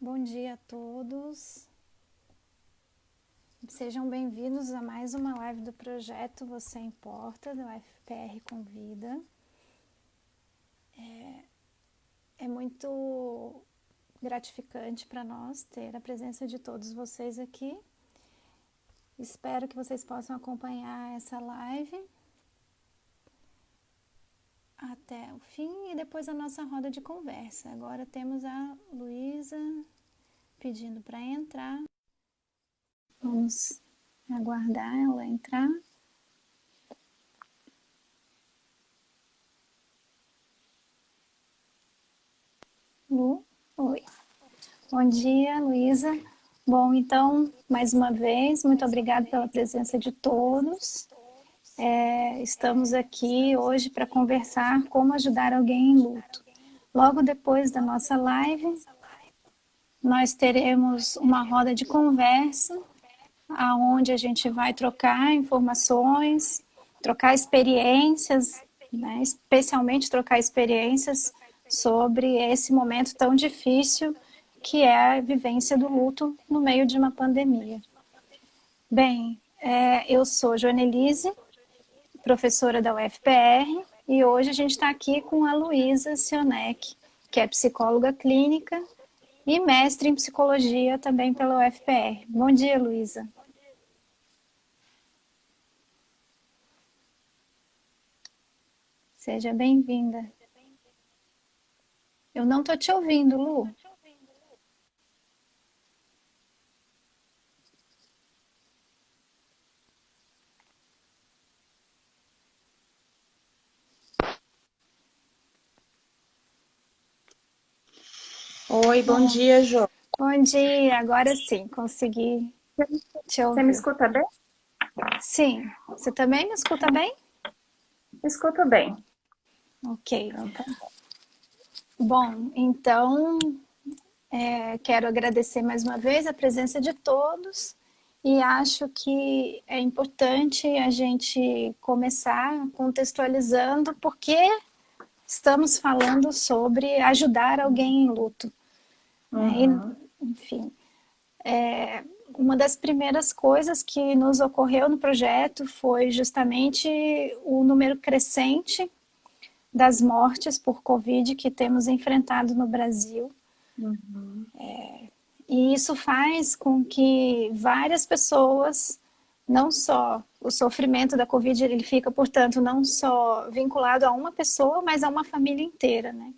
Bom dia a todos. Sejam bem-vindos a mais uma live do projeto Você Importa, do UFPR Convida. É muito gratificante para nós ter a presença de todos vocês aqui. Espero que vocês possam acompanhar essa live até o fim e depois a nossa roda de conversa. Agora temos a Luísa pedindo para entrar. Vamos aguardar ela entrar. Lu, oi. Bom dia, Luísa. Bom, então, mais uma vez, muito obrigada pela presença de todos. Estamos aqui hoje para conversar como ajudar alguém em luto. Logo depois da nossa live, nós teremos uma roda de conversa, onde a gente vai trocar informações, trocar experiências, né? Especialmente trocar experiências sobre esse momento tão difícil que é a vivência do luto no meio de uma pandemia. Bem, eu sou Joanelise, professora da UFPR, e hoje a gente está aqui com a Luísa Sionek, que é psicóloga clínica e mestre em psicologia também pela UFPR. Bom dia, Luísa. Seja bem-vinda. Eu não estou te ouvindo, Lu. Oi, bom dia, Jo. Bom dia, agora sim, consegui te Você me ouvir. escuta bem? Sim, você também me escuta bem? Escuto bem. Ok. Então, tá. Bom, então quero agradecer mais uma vez a presença de todos e acho que é importante a gente começar contextualizando por que estamos falando sobre ajudar alguém em luto. Enfim, uma das primeiras coisas que nos ocorreu no projeto foi justamente o número crescente das mortes por Covid que temos enfrentado no Brasil. E isso faz com que várias pessoas, não só o sofrimento da Covid, ele fica, portanto, não só vinculado a uma pessoa, mas a uma família inteira, né?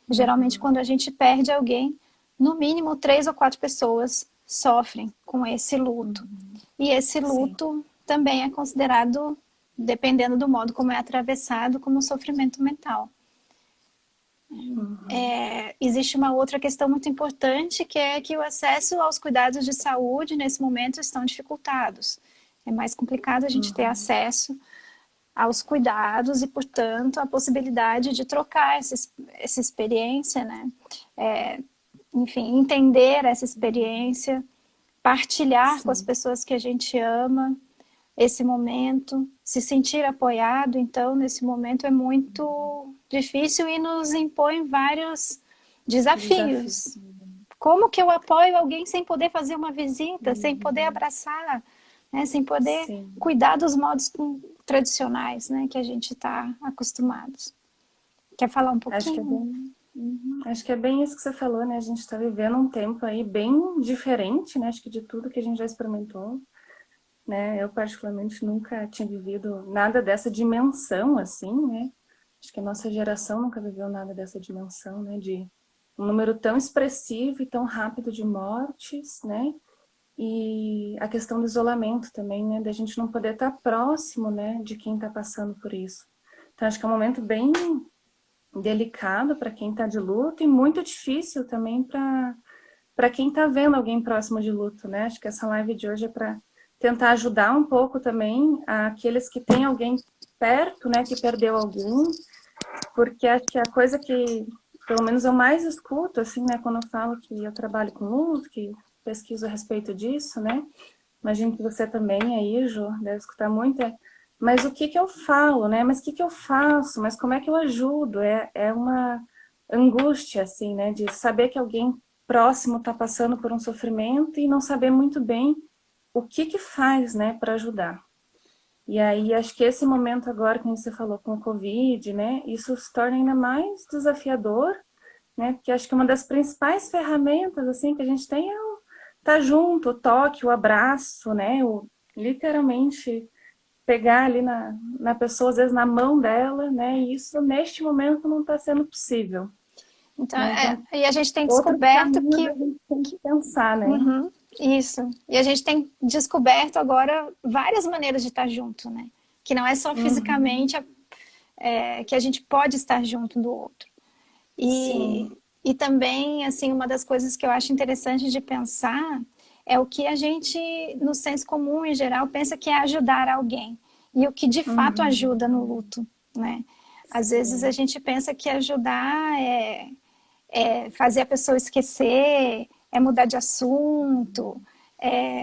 Geralmente, quando a gente perde alguém, no mínimo 3 ou 4 pessoas sofrem com esse luto. E esse luto também é considerado, dependendo do modo como é atravessado, como um sofrimento mental. Existe uma outra questão muito importante, que é que o acesso aos cuidados de saúde nesse momento estão dificultados. É mais complicado a gente ter acesso aos cuidados e, portanto, a possibilidade de trocar essa experiência, né? Enfim, entender essa experiência, partilhar com as pessoas que a gente ama esse momento, se sentir apoiado, então, nesse momento é muito difícil e nos impõe vários desafios. Como que eu apoio alguém sem poder fazer uma visita, sem poder abraçar, né, sem poder cuidar dos modos tradicionais, né, que a gente está acostumados? Quer falar um pouquinho? Acho que é bem isso que você falou, né? A gente está vivendo um tempo aí bem diferente, né? Acho que de tudo que a gente já experimentou, né? Eu, particularmente, nunca tinha vivido nada dessa dimensão, assim, né? Acho que a nossa geração nunca viveu nada dessa dimensão, né? De um número tão expressivo e tão rápido de mortes, né? E a questão do isolamento também, né? Da gente não poder estar próximo, né? De quem está passando por isso. Então, acho que é um momento bem delicado para quem está de luto e muito difícil também para quem está vendo alguém próximo de luto, né? Acho que essa live de hoje é para tentar ajudar um pouco também aqueles que têm alguém perto, né? Que perdeu alguém, porque acho que a coisa que, pelo menos eu mais escuto, assim, né? Quando eu falo que eu trabalho com luto, que pesquiso a respeito disso, né? Imagino que você também aí, Jô, deve escutar muito, mas o que eu falo, né? Mas o que eu faço? Mas como é que eu ajudo? É uma angústia, assim, né? De saber que alguém próximo está passando por um sofrimento e não saber muito bem o que faz, né, para ajudar. E aí, acho que esse momento agora, como você falou, com o Covid, né, isso se torna ainda mais desafiador, né, porque acho que uma das principais ferramentas, assim, que a gente tem é o estar junto, o toque, o abraço, né, o literalmente pegar ali na pessoa, às vezes na mão dela, né, e isso neste momento não está sendo possível, Então, né, então e a gente tem outros descoberto caminhos a gente tem que pensar, né. Uhum, isso. E a gente tem descoberto agora várias maneiras de estar junto, né? Que não é só Uhum. fisicamente que a gente pode estar junto do outro. Sim. E também, assim, uma das coisas que eu acho interessante de pensar é o que a gente, no senso comum em geral, pensa que é ajudar alguém. E o que de fato Uhum. ajuda no luto, né? Às vezes a Sim. gente pensa que ajudar fazer a pessoa esquecer, é mudar de assunto,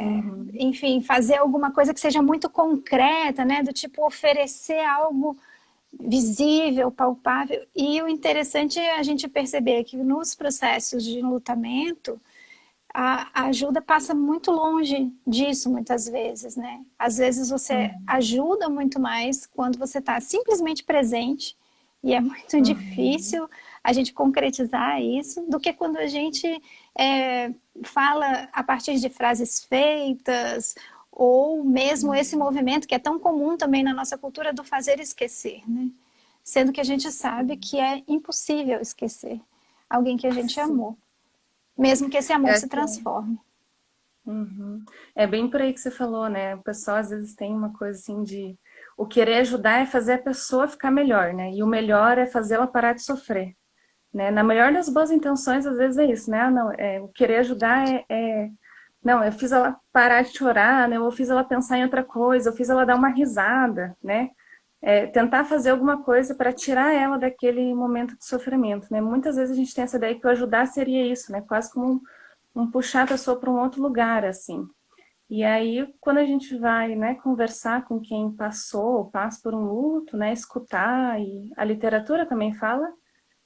Uhum. enfim, fazer alguma coisa que seja muito concreta, né? Do tipo oferecer algo visível, palpável. E o interessante é a gente perceber que nos processos de enlutamento, a ajuda passa muito longe disso muitas vezes, né? Às vezes você Uhum. ajuda muito mais quando você está simplesmente presente, e é muito Uhum. difícil a gente concretizar isso, do que quando a gente é, fala a partir de frases feitas, ou mesmo esse movimento que é tão comum também na nossa cultura do fazer esquecer, né? Sendo que a gente sabe Sim. que é impossível esquecer alguém que a gente amou, Sim. mesmo que esse amor É, se transforme. uhum. É bem por aí que você falou, né? O pessoal às vezes tem uma coisa assim de o querer ajudar é fazer a pessoa ficar melhor, né? E o melhor é fazê-la parar de sofrer, né? Na melhor das boas intenções, às vezes é isso, né? Ah, não, o querer ajudar não, eu fiz ela parar de chorar, né? Eu fiz ela pensar em outra coisa, eu fiz ela dar uma risada, né? Tentar fazer alguma coisa para tirar ela daquele momento de sofrimento, né? Muitas vezes a gente tem essa ideia que o ajudar seria isso, né? Quase como um puxar a pessoa para um outro lugar, assim. E aí, quando a gente vai, né, conversar com quem passou, passa por um luto, né, escutar, e a literatura também fala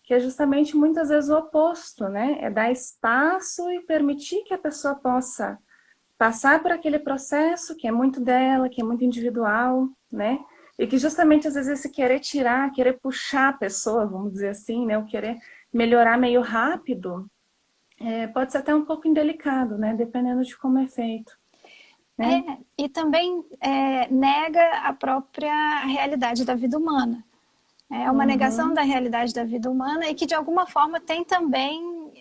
que é justamente muitas vezes o oposto, né? É dar espaço e permitir que a pessoa possa passar por aquele processo que é muito dela, que é muito individual, né? E que justamente às vezes esse querer tirar, querer puxar a pessoa, vamos dizer assim, né? O querer melhorar meio rápido, pode ser até um pouco indelicado, né? Dependendo de como é feito, né? E também nega a própria realidade da vida humana. É uma negação Uhum, da realidade da vida humana e que, de alguma forma, tem também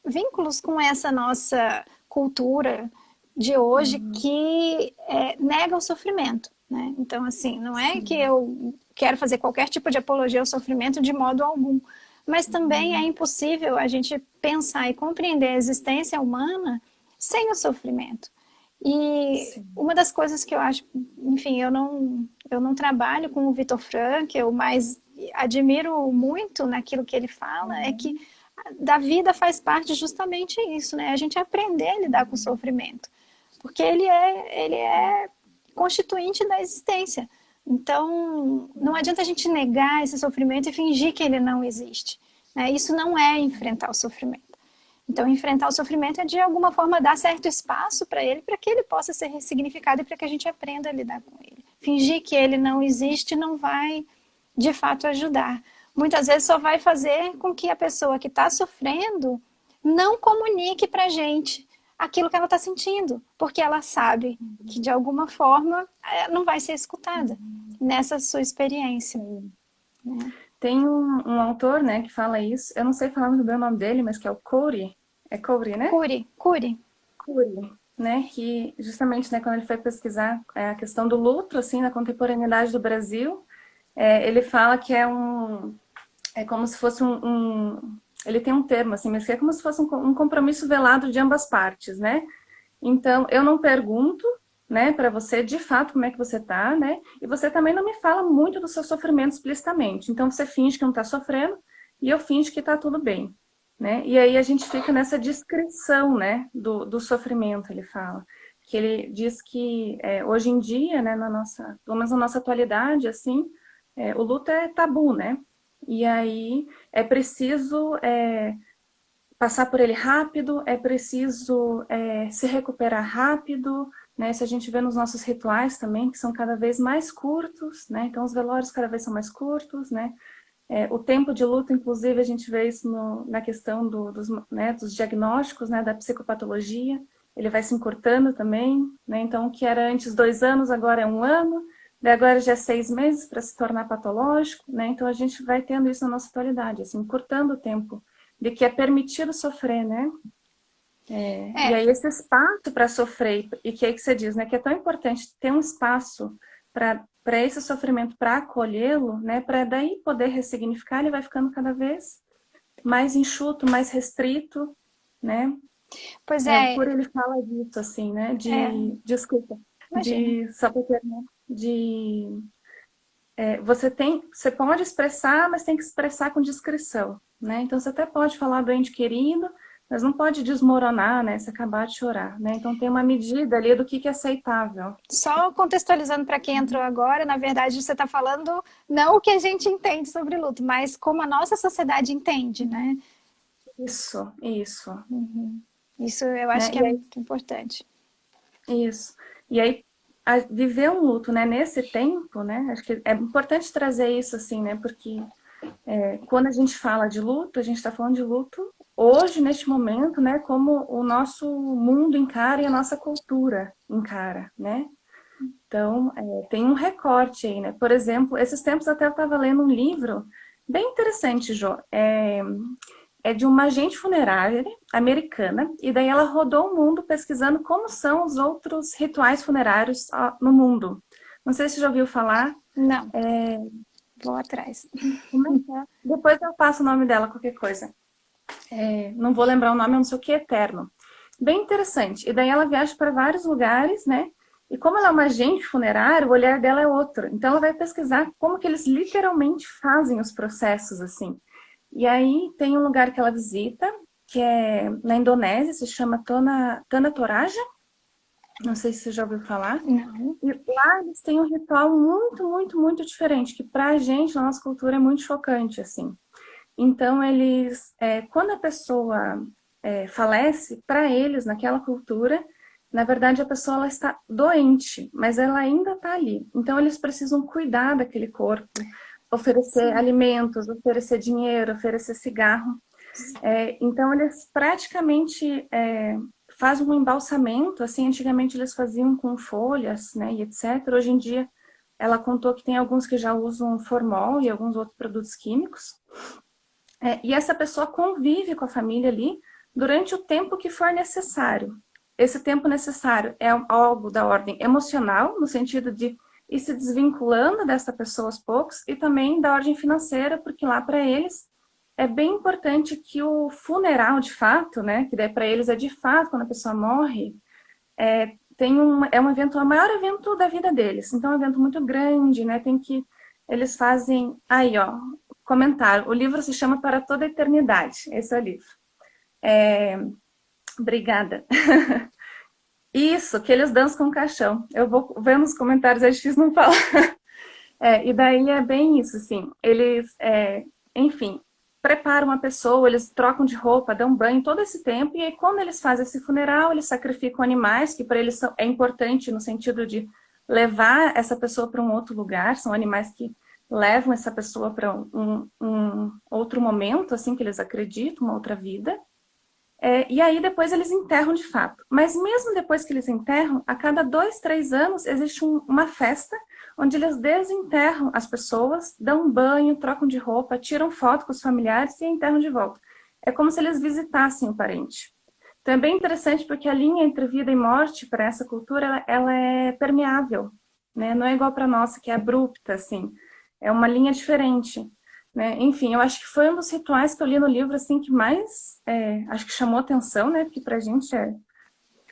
vínculos com essa nossa cultura de hoje uhum, que nega o sofrimento. Né? Então, assim, não é que sim, eu quero fazer qualquer tipo de apologia ao sofrimento de modo algum, mas também é uhum, impossível a gente pensar e compreender a existência humana sem o sofrimento. E sim, uma das coisas que eu acho, enfim, eu não trabalho com o Viktor Frankl, eu mais admiro muito naquilo que ele fala, é que uhum, da vida faz parte justamente isso, né? A gente aprender a lidar com o sofrimento, porque ele é constituinte da existência. Então, não adianta a gente negar esse sofrimento e fingir que ele não existe. Né? Isso não é enfrentar o sofrimento. Então, enfrentar o sofrimento é, de alguma forma, dar certo espaço para que ele possa ser ressignificado e para que a gente aprenda a lidar com ele. Fingir que ele não existe não vai, de fato, ajudar. Muitas vezes só vai fazer com que a pessoa que está sofrendo não comunique para a gente aquilo que ela está sentindo, porque ela sabe que, de alguma forma, não vai ser escutada nessa sua experiência. sim. Né? Tem um autor, né, que fala isso, eu não sei falar muito bem o nome dele, mas que é o Corey, é Corey, né? Cure, cure. Cury, né, que justamente, né, quando ele foi pesquisar a questão do luto, assim, na contemporaneidade do Brasil, ele fala que é como se fosse ele tem um termo, assim, mas que é como se fosse um compromisso velado de ambas partes, né? Então, eu não pergunto, né, para você de fato como é que você tá, né? E você também não me fala muito do seu sofrimento explicitamente. Então, você finge que não tá sofrendo e eu finge que tá tudo bem, né? E aí a gente fica nessa descrição, né, do sofrimento, ele fala. Que ele diz que hoje em dia, né, pelo menos na nossa atualidade, assim, o luto é tabu, né? E aí é preciso passar por ele rápido, é preciso se recuperar rápido, né? Se a gente vê nos nossos rituais também, que são cada vez mais curtos, né? Então os velórios cada vez são mais curtos, né? O tempo de luto, inclusive, a gente vê isso na questão dos diagnósticos, né? Da psicopatologia, ele vai se encurtando também, né? Então o que era antes 2 anos, agora é 1 ano, daí agora já é 6 meses para se tornar patológico, né? Então a gente vai tendo isso na nossa atualidade, assim, encurtando o tempo de que é permitido sofrer, né? E aí esse espaço para sofrer, e que é que você diz, né? Que é tão importante ter um espaço para esse sofrimento, para acolhê-lo, né? Para daí poder ressignificar, ele vai ficando cada vez mais enxuto, mais restrito, né? Pois O é, Cury, ele fala disso, assim, né? Desculpa, imagina. só para terminar, você pode expressar, mas tem que expressar com discrição, né? Então, você até pode falar do ente querido, mas não pode desmoronar, né? Se acabar de chorar, né? Então, tem uma medida ali do que é aceitável. Só contextualizando para quem entrou agora, na verdade você está falando não o que a gente entende sobre luto, mas como a nossa sociedade entende, né? Isso, Isso eu acho né? que é muito importante. Isso. E aí, viver um luto, né? Nesse tempo, né? Acho que é importante trazer isso, assim, né? Porque quando a gente fala de luto, a gente está falando de luto hoje, neste momento, né? Como o nosso mundo encara e a nossa cultura encara, né? Então, tem um recorte aí, né? Por exemplo, esses tempos até eu estava lendo um livro bem interessante, Jô. É de uma agente funerária americana, e daí ela rodou o mundo pesquisando como são os outros rituais funerários no mundo. Não sei se você já ouviu falar. Não, vou atrás. Como é que é? Depois eu passo o nome dela, qualquer coisa. Não vou lembrar o nome, eu não sei o que, Eterno. Bem interessante. E daí ela viaja para vários lugares, né? E como ela é uma agente funerária, o olhar dela é outro. Então ela vai pesquisar como que eles literalmente fazem os processos, assim. E aí tem um lugar que ela visita, que é na Indonésia, se chama Tanah Toraja. Não sei se você já ouviu falar. Não. E lá eles têm um ritual muito, muito, muito diferente, que pra gente, na nossa cultura, é muito chocante, assim. Então, quando a pessoa falece, para eles, naquela cultura, na verdade, a pessoa ela está doente, mas ela ainda está ali. Então, eles precisam cuidar daquele corpo, oferecer alimentos, oferecer dinheiro, oferecer cigarro. Então, eles praticamente fazem um embalsamento, assim, antigamente eles faziam com folhas, né, e etc. Hoje em dia, ela contou que tem alguns que já usam formol e alguns outros produtos químicos. E essa pessoa convive com a família ali durante o tempo que for necessário. Esse tempo necessário é algo da ordem emocional, no sentido de ir se desvinculando dessa pessoa aos poucos, e também da ordem financeira, porque lá para eles é bem importante que o funeral, de fato, né, que daí para eles é de fato quando a pessoa morre, é um evento, é o maior evento da vida deles. Então é um evento muito grande, né? Eles fazem, aí ó, comentário. O livro se chama Para Toda a Eternidade. Esse é o livro. Obrigada. Isso, que eles dançam com o caixão. Eu vou ver nos comentários, é difícil não falar. E daí é bem isso, assim. Eles, enfim, preparam uma pessoa, eles trocam de roupa, dão banho todo esse tempo, e aí quando eles fazem esse funeral, eles sacrificam animais, que para eles é importante no sentido de levar essa pessoa para um outro lugar, são animais que levam essa pessoa para um outro momento, assim, que eles acreditam, uma outra vida. E aí depois eles enterram de fato. Mas mesmo depois que eles enterram, a cada 2, 3 anos existe uma festa onde eles desenterram as pessoas, dão um banho, trocam de roupa, tiram foto com os familiares e enterram de volta. É como se eles visitassem o parente. Então é bem interessante porque a linha entre vida e morte para essa cultura ela é permeável, né? Não é igual para a nossa que é abrupta, assim. É uma linha diferente. Né? Enfim, eu acho que foi um dos rituais que eu li no livro assim que mais acho que chamou atenção, né? Porque pra gente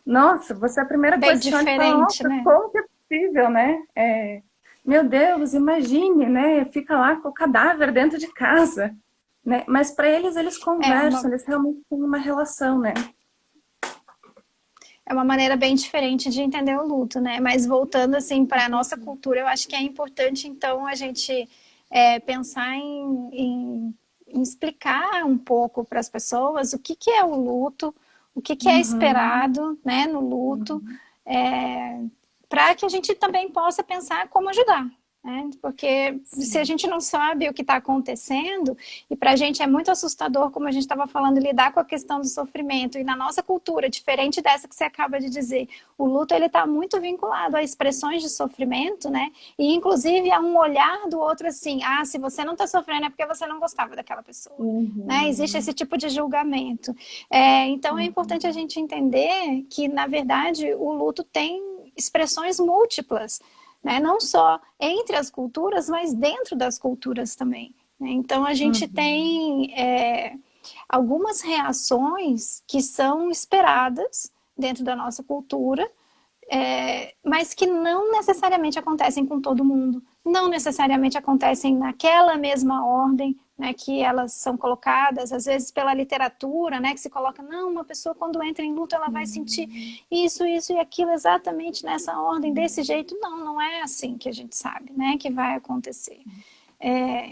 nossa, você é a primeira Bem coisa que você olha e fala, diferente, nossa, né? como que é possível, né? Meu Deus, imagine, né? Fica lá com o cadáver dentro de casa, né? Mas para eles É uma, conversam, eles realmente têm uma relação, né? é uma maneira bem diferente de entender o luto, né? Mas voltando assim para a nossa cultura, eu acho que é importante então a gente pensar em explicar um pouco para as pessoas o que é o luto, o que é Uhum. esperado, né, no luto, Uhum. para que a gente também possa pensar como ajudar. Né? Porque se a Sim. gente não sabe o que está acontecendo, e para a gente é muito assustador, como a gente estava falando, lidar com a questão do sofrimento, e na nossa cultura, diferente dessa que você acaba de dizer, o luto ele está muito vinculado a expressões de sofrimento, né? E inclusive a um olhar do outro assim, ah, se você não está sofrendo é porque você não gostava daquela pessoa. Né? Existe esse Uhum. tipo de julgamento. Então é importante a Uhum. gente entender que, na verdade, o luto tem expressões múltiplas, né? Não só entre as culturas, mas dentro das culturas também. Né? Então a gente Uhum. tem algumas reações que são esperadas dentro da nossa cultura, mas que não necessariamente acontecem com todo mundo, não necessariamente acontecem naquela mesma ordem, né, que elas são colocadas, às vezes pela literatura, né, que se coloca, não, uma pessoa quando entra em luto, ela vai sentir Uhum. isso e aquilo exatamente nessa ordem, desse jeito. Não, não é assim que a gente sabe, né, que vai acontecer.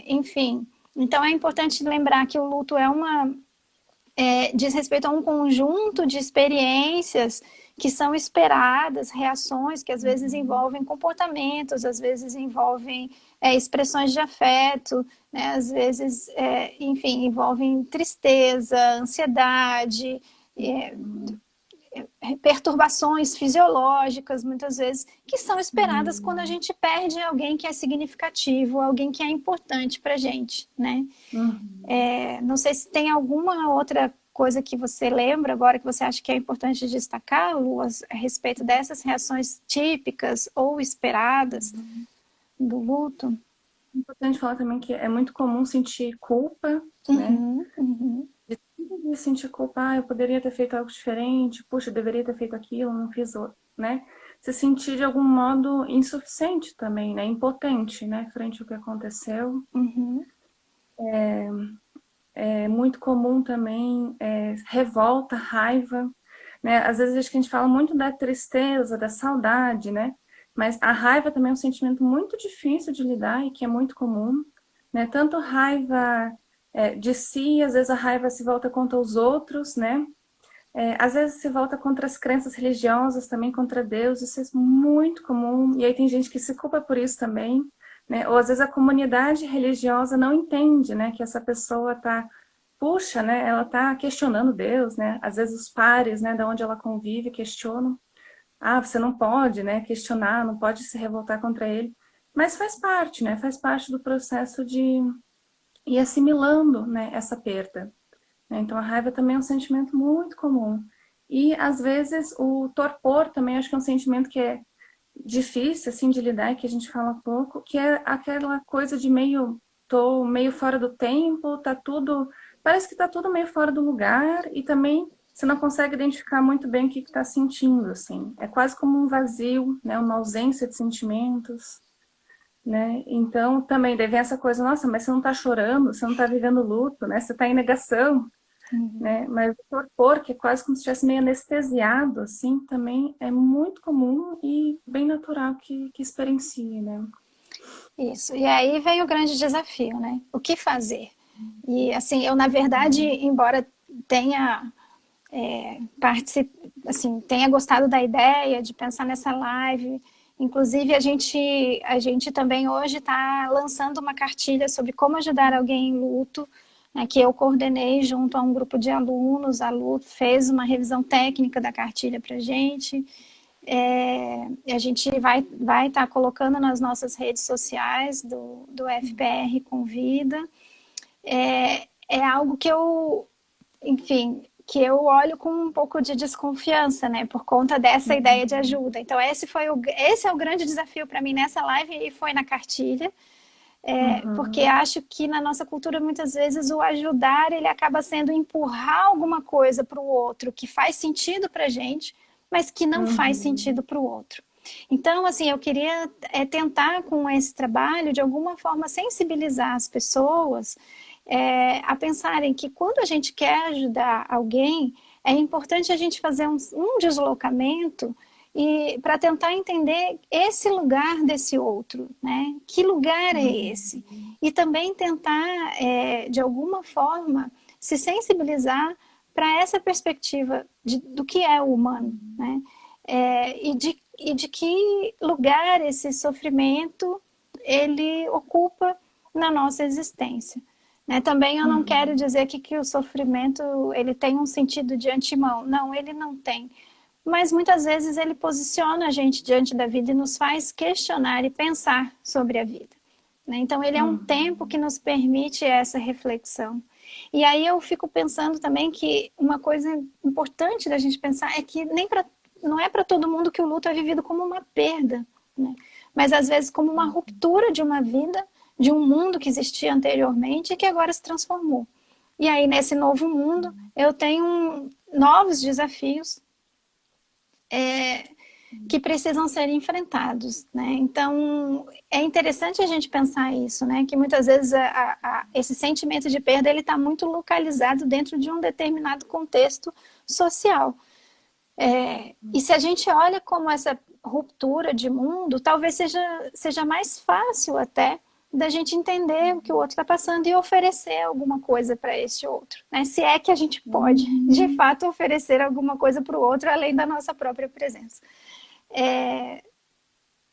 Enfim, então é importante lembrar que o luto diz respeito a um conjunto de experiências que são esperadas, reações que às vezes Uhum. envolvem comportamentos, às vezes envolvem expressões de afeto, né? Às vezes, enfim, envolvem tristeza, ansiedade, é, Uhum. perturbações fisiológicas, muitas vezes, que são esperadas quando a Sim. gente perde alguém que é significativo, alguém que é importante para a gente, né? Uhum. Não sei se tem alguma outra coisa que você lembra agora que você acha que é importante destacar, Lu, a respeito dessas reações típicas ou esperadas do luto. É importante falar também que é muito comum sentir culpa, né? Uhum, uhum, De sentir culpa, eu poderia ter feito algo diferente, puxa, eu deveria ter feito aquilo, não fiz, né? Se sentir de algum modo insuficiente também, né? Impotente, né? Frente ao que aconteceu. uhum, É muito comum também revolta, raiva, né? Às vezes acho que a gente fala muito da tristeza, da saudade, né? Mas a raiva também é um sentimento muito difícil de lidar e que é muito comum, né? Tanto raiva de si, às vezes a raiva se volta contra os outros, né? Às vezes se volta contra as crenças religiosas, também contra Deus, isso é muito comum. E aí tem gente que se culpa por isso também, né? Ou às vezes a comunidade religiosa não entende, né, que essa pessoa está, puxa, né, ela está questionando Deus, né? Às vezes os pares, né, da onde ela convive, questionam. Ah, você não pode, né, questionar, não pode se revoltar contra ele. Mas faz parte, né? Faz parte do processo de ir assimilando, né, essa perda. Então, a raiva também é um sentimento muito comum. E, às vezes, o torpor também acho que é um sentimento que é difícil, assim, de lidar, que a gente fala pouco, que é aquela coisa de tô meio fora do tempo, tá tudo, parece que tá tudo meio fora do lugar, e também você não consegue identificar muito bem o que está sentindo, assim. É quase como um vazio, né, uma ausência de sentimentos, né? Então, também deve essa coisa, nossa, mas você não tá chorando, você não tá vivendo luto, né? Você tá em negação, uhum. né? Mas o torpor, que é quase como se estivesse meio anestesiado, assim, também é muito comum e bem natural que experiencie, né? Isso. E aí vem o grande desafio, né? O que fazer? E assim, eu na verdade, Uhum. embora tenha assim, tenha gostado da ideia de pensar nessa live. Inclusive, a gente também hoje está lançando uma cartilha sobre como ajudar alguém em luto, né, que eu coordenei junto a um grupo de alunos. A Lu fez uma revisão técnica da cartilha para a gente. A gente vai estar colocando nas nossas redes sociais do FPR Convida. É algo que eu, enfim, que eu olho com um pouco de desconfiança, né, por conta dessa ideia de Uhum. ajuda. Então, esse é o grande desafio para mim nessa live e foi na cartilha, porque Uhum. acho que na nossa cultura, muitas vezes, o ajudar, ele acaba sendo empurrar alguma coisa para o outro que faz sentido para a gente, mas que não faz Uhum. sentido para o outro. Então, assim, eu queria tentar com esse trabalho, de alguma forma, sensibilizar as pessoas a pensarem que quando a gente quer ajudar alguém, é importante a gente fazer um deslocamento e para tentar entender esse lugar desse outro, né? Que lugar é esse? E também tentar, de alguma forma, se sensibilizar para essa perspectiva do que é o humano, né? E de que lugar esse sofrimento ele ocupa na nossa existência. Né? Também eu não quero dizer aqui que o sofrimento ele tem um sentido de antemão. Não, ele não tem. Mas muitas vezes ele posiciona a gente diante da vida e nos faz questionar e pensar sobre a vida. Né? Então ele é um tempo que nos permite essa reflexão. E aí eu fico pensando também que uma coisa importante da gente pensar é que não é para todo mundo que o luto é vivido como uma perda, né? Mas às vezes como uma ruptura de uma vida, de um mundo que existia anteriormente e que agora se transformou. E aí nesse novo mundo eu tenho novos desafios que precisam ser enfrentados, né? Então é interessante a gente pensar isso, né? Que muitas vezes esse sentimento de perda ele está muito localizado dentro de um determinado contexto social. E se a gente olha como essa ruptura de mundo, talvez seja mais fácil até da gente entender o que o outro está passando e oferecer alguma coisa para esse outro, né? Se é que a gente pode, de fato, oferecer alguma coisa para o outro além da nossa própria presença.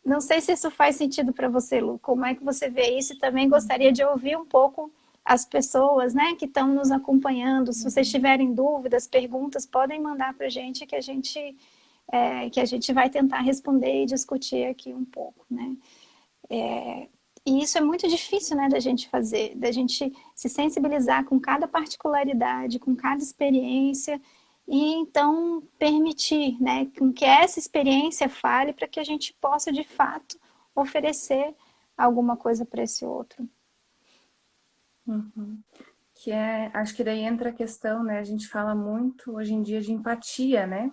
Não sei se isso faz sentido para você, Lu. Como é que você vê isso? E também gostaria de ouvir um pouco as pessoas, né, que estão nos acompanhando. Se vocês tiverem dúvidas, perguntas, podem mandar para a gente que a gente vai tentar responder e discutir aqui um pouco, né? E isso é muito difícil, né, da gente fazer, da gente se sensibilizar com cada particularidade, com cada experiência e então permitir, né, que essa experiência fale para que a gente possa de fato oferecer alguma coisa para esse outro. Que acho que daí entra a questão, né? A gente fala muito hoje em dia de empatia, né?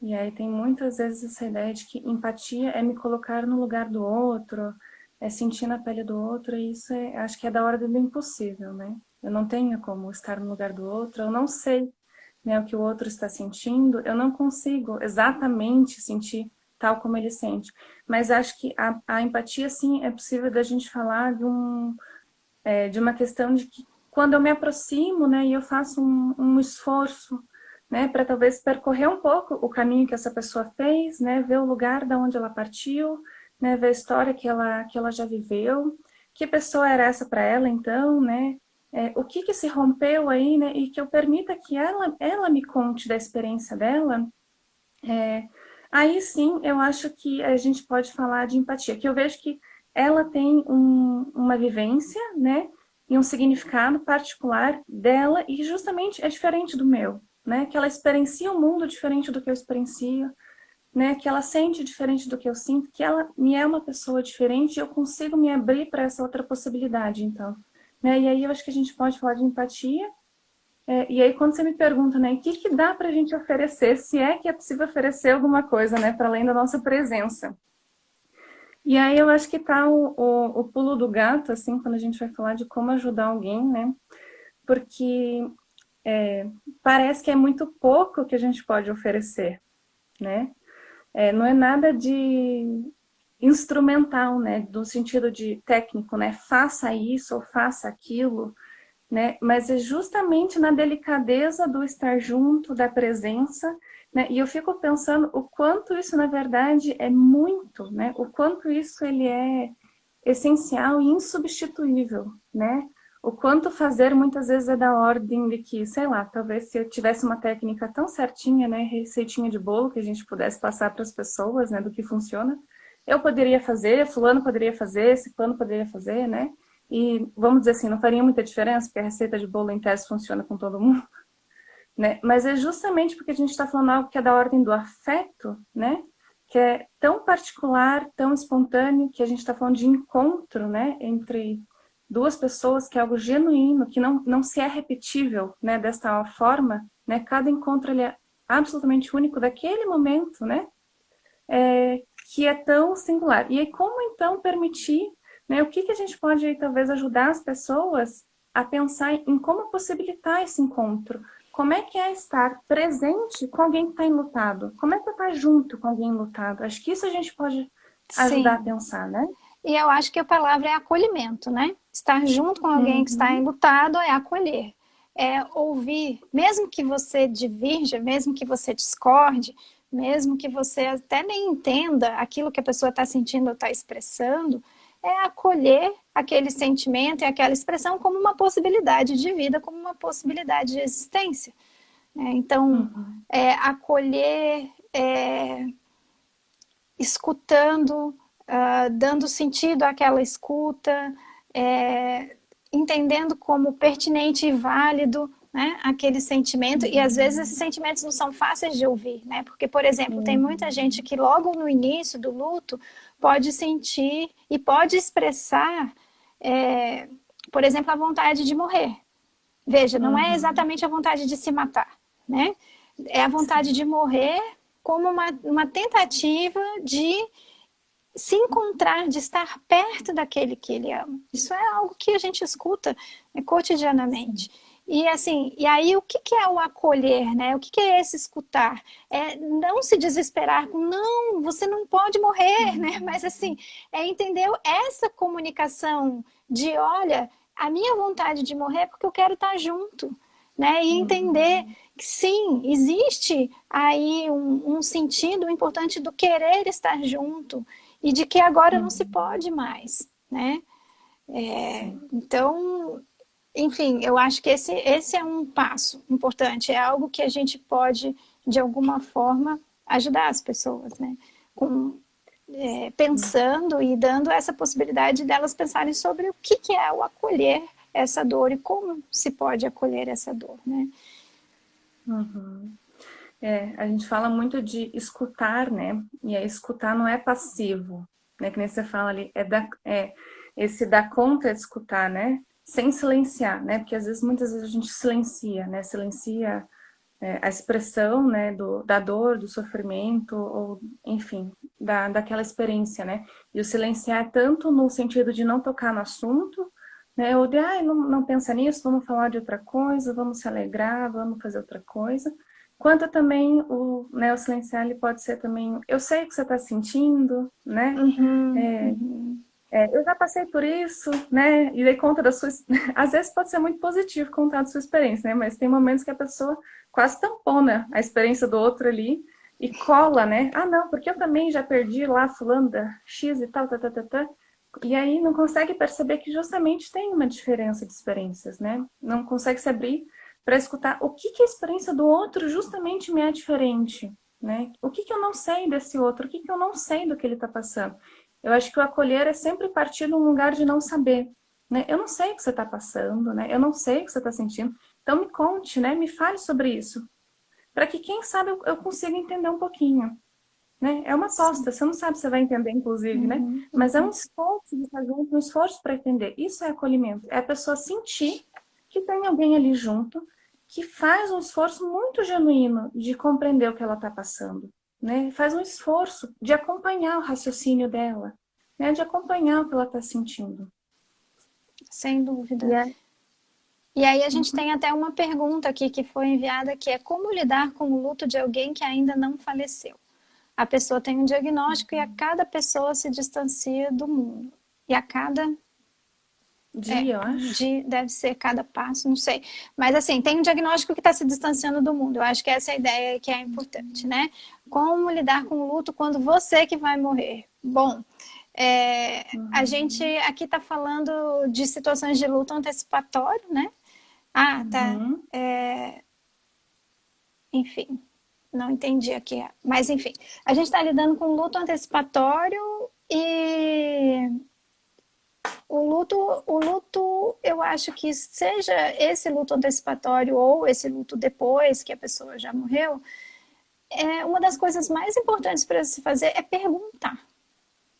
E aí tem muitas vezes essa ideia de que empatia é me colocar no lugar do outro, é sentir na pele do outro, e isso acho que é da ordem do impossível, né? Eu não tenho como estar no lugar do outro, eu não sei, né, o que o outro está sentindo, eu não consigo exatamente sentir tal como ele sente. Mas acho que a empatia, sim, é possível da gente falar de uma questão de que quando eu me aproximo, né, e eu faço um esforço, né, para talvez percorrer um pouco o caminho que essa pessoa fez, né, ver o lugar da onde ela partiu, né, ver a história que ela já viveu, que pessoa era essa para ela, então, né, o que se rompeu aí, né, e que eu permita que ela me conte da experiência dela, aí sim eu acho que a gente pode falar de empatia, que eu vejo que ela tem uma vivência, né, e um significado particular dela e justamente é diferente do meu, né, que ela experiencia um mundo diferente do que eu experiencio, né, que ela sente diferente do que eu sinto, que ela me é uma pessoa diferente e eu consigo me abrir para essa outra possibilidade, então. Né, e aí eu acho que a gente pode falar de empatia, e aí quando você me pergunta, né, o que dá para a gente oferecer, se é que é possível oferecer alguma coisa, né, para além da nossa presença. E aí eu acho que tá o pulo do gato, assim, quando a gente vai falar de como ajudar alguém, né? Porque parece que é muito pouco que a gente pode oferecer, né? Não é nada de instrumental, né? Do sentido de técnico, né? Faça isso ou faça aquilo, né? Mas é justamente na delicadeza do estar junto, da presença, né? E eu fico pensando o quanto isso, na verdade, é muito, né? O quanto isso ele é essencial e insubstituível, né? O quanto fazer muitas vezes é da ordem de que, sei lá, talvez se eu tivesse uma técnica tão certinha, né, receitinha de bolo que a gente pudesse passar para as pessoas, né, do que funciona, eu poderia fazer, fulano poderia fazer, ciclano poderia fazer, né? E vamos dizer assim, não faria muita diferença, porque a receita de bolo em tese funciona com todo mundo, né? Mas é justamente porque a gente está falando algo que é da ordem do afeto, né? Que é tão particular, tão espontâneo, que a gente está falando de encontro, né? Entre duas pessoas, que é algo genuíno, que não se é repetível, né? Desta forma, né? Cada encontro ele é absolutamente único daquele momento, né? Que é tão singular. E aí, como então permitir, né? O que a gente pode, talvez, ajudar as pessoas a pensar em como possibilitar esse encontro, como é que é estar presente com alguém que está enlutado? Como é que é estar junto com alguém enlutado? Acho que isso a gente pode ajudar a Sim. pensar, né? E eu acho que a palavra é acolhimento, né? Estar junto com alguém que está Uhum, enlutado é acolher. É ouvir, mesmo que você divirja, mesmo que você discorde, mesmo que você até nem entenda aquilo que a pessoa está sentindo ou está expressando, é acolher aquele sentimento e aquela expressão como uma possibilidade de vida, como uma possibilidade de existência. Então, uhum, acolher, escutando, dando sentido àquela escuta, entendendo como pertinente e válido, né, aquele sentimento, e às vezes esses uhum, sentimentos não são fáceis de ouvir, né, porque, por exemplo, tem muita gente uhum, que logo no início do luto pode sentir e pode expressar, por exemplo, a vontade de morrer. Veja, não é uhum. exatamente a vontade de se matar, né? É a vontade Sim. de morrer como uma tentativa de se encontrar, de estar perto daquele que ele ama. Isso é algo que a gente escuta, né, Sim. cotidianamente. E assim, e aí o que é o acolher, né? O que é esse escutar? É não se desesperar com não, você não pode morrer, né? Mas assim, Uhum, é entender essa comunicação de olha, a minha vontade de morrer é porque eu quero estar junto, né? E entender uhum, que sim, existe aí um sentido importante do querer estar junto e de que agora não se uhum. pode mais, né? Sim. Então, enfim, eu acho que esse é um passo importante, é algo que a gente pode, de alguma forma, ajudar as pessoas, né? Com, pensando e dando essa possibilidade delas pensarem sobre o que é o acolher essa dor e como se pode acolher essa dor, né? Uhum. É, a gente fala muito de escutar, né? E aí, escutar não é passivo, né? Que nem você fala ali, esse dar conta de escutar, né? Sem silenciar, né? Porque às vezes, muitas vezes a gente silencia, né? Silencia a expressão, né? Da dor, do sofrimento, ou enfim, daquela experiência, né? E o silenciar é tanto no sentido de não tocar no assunto, né? Ou de, não pensa nisso, vamos falar de outra coisa, vamos se alegrar, vamos fazer outra coisa. Quanto também o silenciar, ele pode ser também, eu sei o que você está sentindo, né? Uhum, uhum. Eu já passei por isso, né? E dei conta da sua. Às vezes pode ser muito positivo contar da sua experiência, né? Mas tem momentos que a pessoa quase tampona a experiência do outro ali e cola, né? Ah, não, porque eu também já perdi lá fulano da X e tal, tá, tá, tá, tá. E aí não consegue perceber que justamente tem uma diferença de experiências, né? Não consegue se abrir para escutar o que a experiência do outro justamente me é diferente, né? O que eu não sei desse outro, o que eu não sei do que ele está passando. Eu acho que o acolher é sempre partir de um lugar de não saber, né? Eu não sei o que você está passando, né? Eu não sei o que você está sentindo. Então me conte, né? Me fale sobre isso, para que quem sabe eu consiga entender um pouquinho, né? É uma Sim. aposta. Você não sabe se você vai entender, inclusive, né? Uhum, Mas é um uhum. esforço de estar junto, um esforço para entender. Isso é acolhimento. É a pessoa sentir que tem alguém ali junto que faz um esforço muito genuíno de compreender o que ela está passando, né? Faz um esforço de acompanhar o raciocínio dela, né? De acompanhar o que ela está sentindo. Sem E dúvida. é... E aí a gente Uhum, tem até uma pergunta aqui que foi enviada, que é como lidar com o luto de alguém que ainda não faleceu? A pessoa tem um diagnóstico e a cada pessoa se distancia do mundo. E a cada dia, eu acho. deve ser cada passo, não sei. Mas assim, tem um diagnóstico que está se distanciando do mundo. Eu acho que essa é a ideia que é importante, né? Como lidar com o luto quando você que vai morrer? Bom, a gente Uhum, aqui está falando de situações de luto antecipatório, né? Ah, tá. uhum, Enfim, não entendi aqui. Mas enfim, a gente está lidando com luto antecipatório e eu acho que seja esse luto antecipatório ou esse luto depois que a pessoa já morreu, uma das coisas mais importantes para se fazer é perguntar,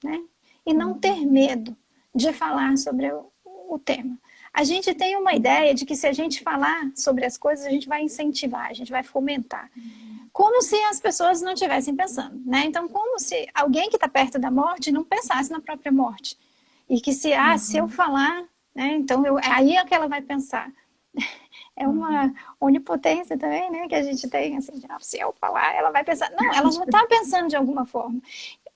né? E não ter uhum, medo de falar sobre o tema. A gente tem uma uhum, ideia de que se a gente falar sobre as coisas, a gente vai incentivar, a gente vai fomentar. Como se as pessoas não estivessem pensando, né? Então, como se alguém que está perto da morte não pensasse na própria morte. E que se eu uhum, falar, né? Então, aí é que ela vai pensar. é uma onipotência também, né? Que a gente tem, assim, se eu falar, ela vai pensar. Não, ela já está pensando de alguma forma.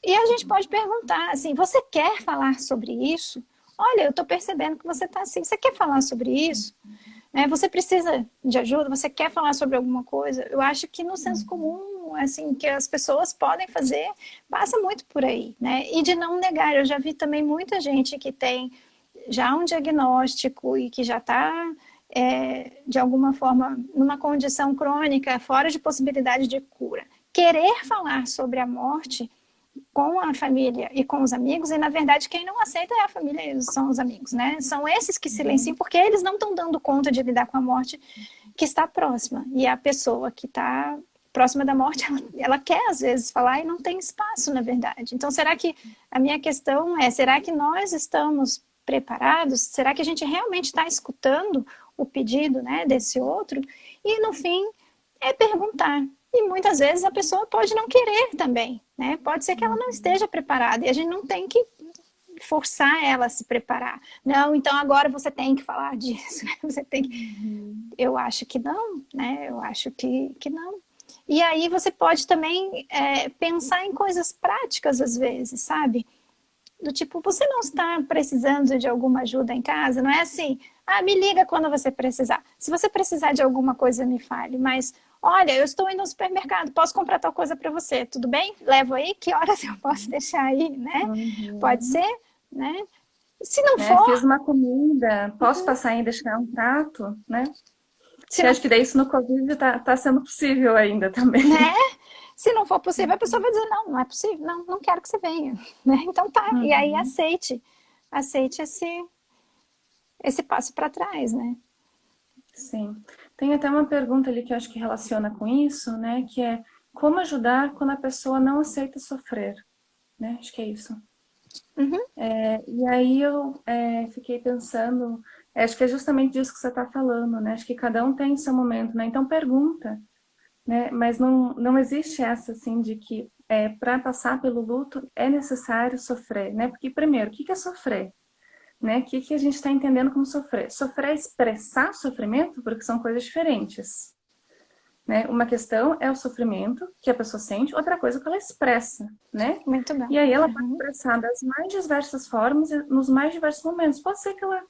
E a gente pode perguntar, assim, você quer falar sobre isso? Olha, eu estou percebendo que você está assim, você quer falar sobre isso? Né? Você precisa de ajuda? Você quer falar sobre alguma coisa? Eu acho que no senso comum, assim, que as pessoas podem fazer, passa muito por aí, né? E de não negar. Eu já vi também muita gente que tem já um diagnóstico e que já está, de alguma forma, numa condição crônica, fora de possibilidade de cura. Querer falar sobre a morte com a família e com os amigos, e na verdade quem não aceita é a família e são os amigos, né? São esses que silenciam, porque eles não estão dando conta de lidar com a morte que está próxima. E a pessoa que está próxima da morte, ela quer às vezes falar e não tem espaço, na verdade. Então, será que a minha questão é, será que nós estamos preparados? Será que a gente realmente está escutando o pedido, né, desse outro? E no fim, é perguntar. E muitas vezes a pessoa pode não querer também, né? Pode ser que ela não esteja preparada e a gente não tem que forçar ela a se preparar. Não, então agora você tem que falar disso, né? Você tem que... Eu acho que não, né? Eu acho que não. E aí você pode também pensar em coisas práticas às vezes, sabe? Do tipo, você não está precisando de alguma ajuda em casa? Não é assim, me liga quando você precisar. Se você precisar de alguma coisa, me fale. Mas, olha, eu estou indo no supermercado, posso comprar tal coisa para você, tudo bem? Levo aí? Que horas eu posso deixar aí, né? Pode Uhum. ser, né? Se não Né? Fiz for, uma comida, posso passar aí e deixar um prato, né? se Que não, acho que daí isso no Covid tá sendo possível ainda também. né? Se não for possível, a pessoa vai dizer, não, não é possível, não, não quero que você venha, né? Então tá, e aí Uhum. aceite esse passo para trás, né? Sim. Tem até uma pergunta ali que eu acho que relaciona com isso, né? Que é como ajudar quando a pessoa não aceita sofrer, né? Acho que é isso. Uhum. E aí eu fiquei pensando, acho que é justamente disso que você está falando, né? Acho que cada um tem seu momento, né? Então pergunta, né? Mas não existe essa assim de que para passar pelo luto é necessário sofrer, né? Porque primeiro, o que é sofrer? Né? O que a gente está entendendo como sofrer? Sofrer é expressar sofrimento, porque são coisas diferentes. Né? Uma questão é o sofrimento que a pessoa sente, outra coisa é que ela expressa, né? Muito bom. E aí ela pode Uhum. expressar das mais diversas formas e nos mais diversos momentos. Pode ser que ela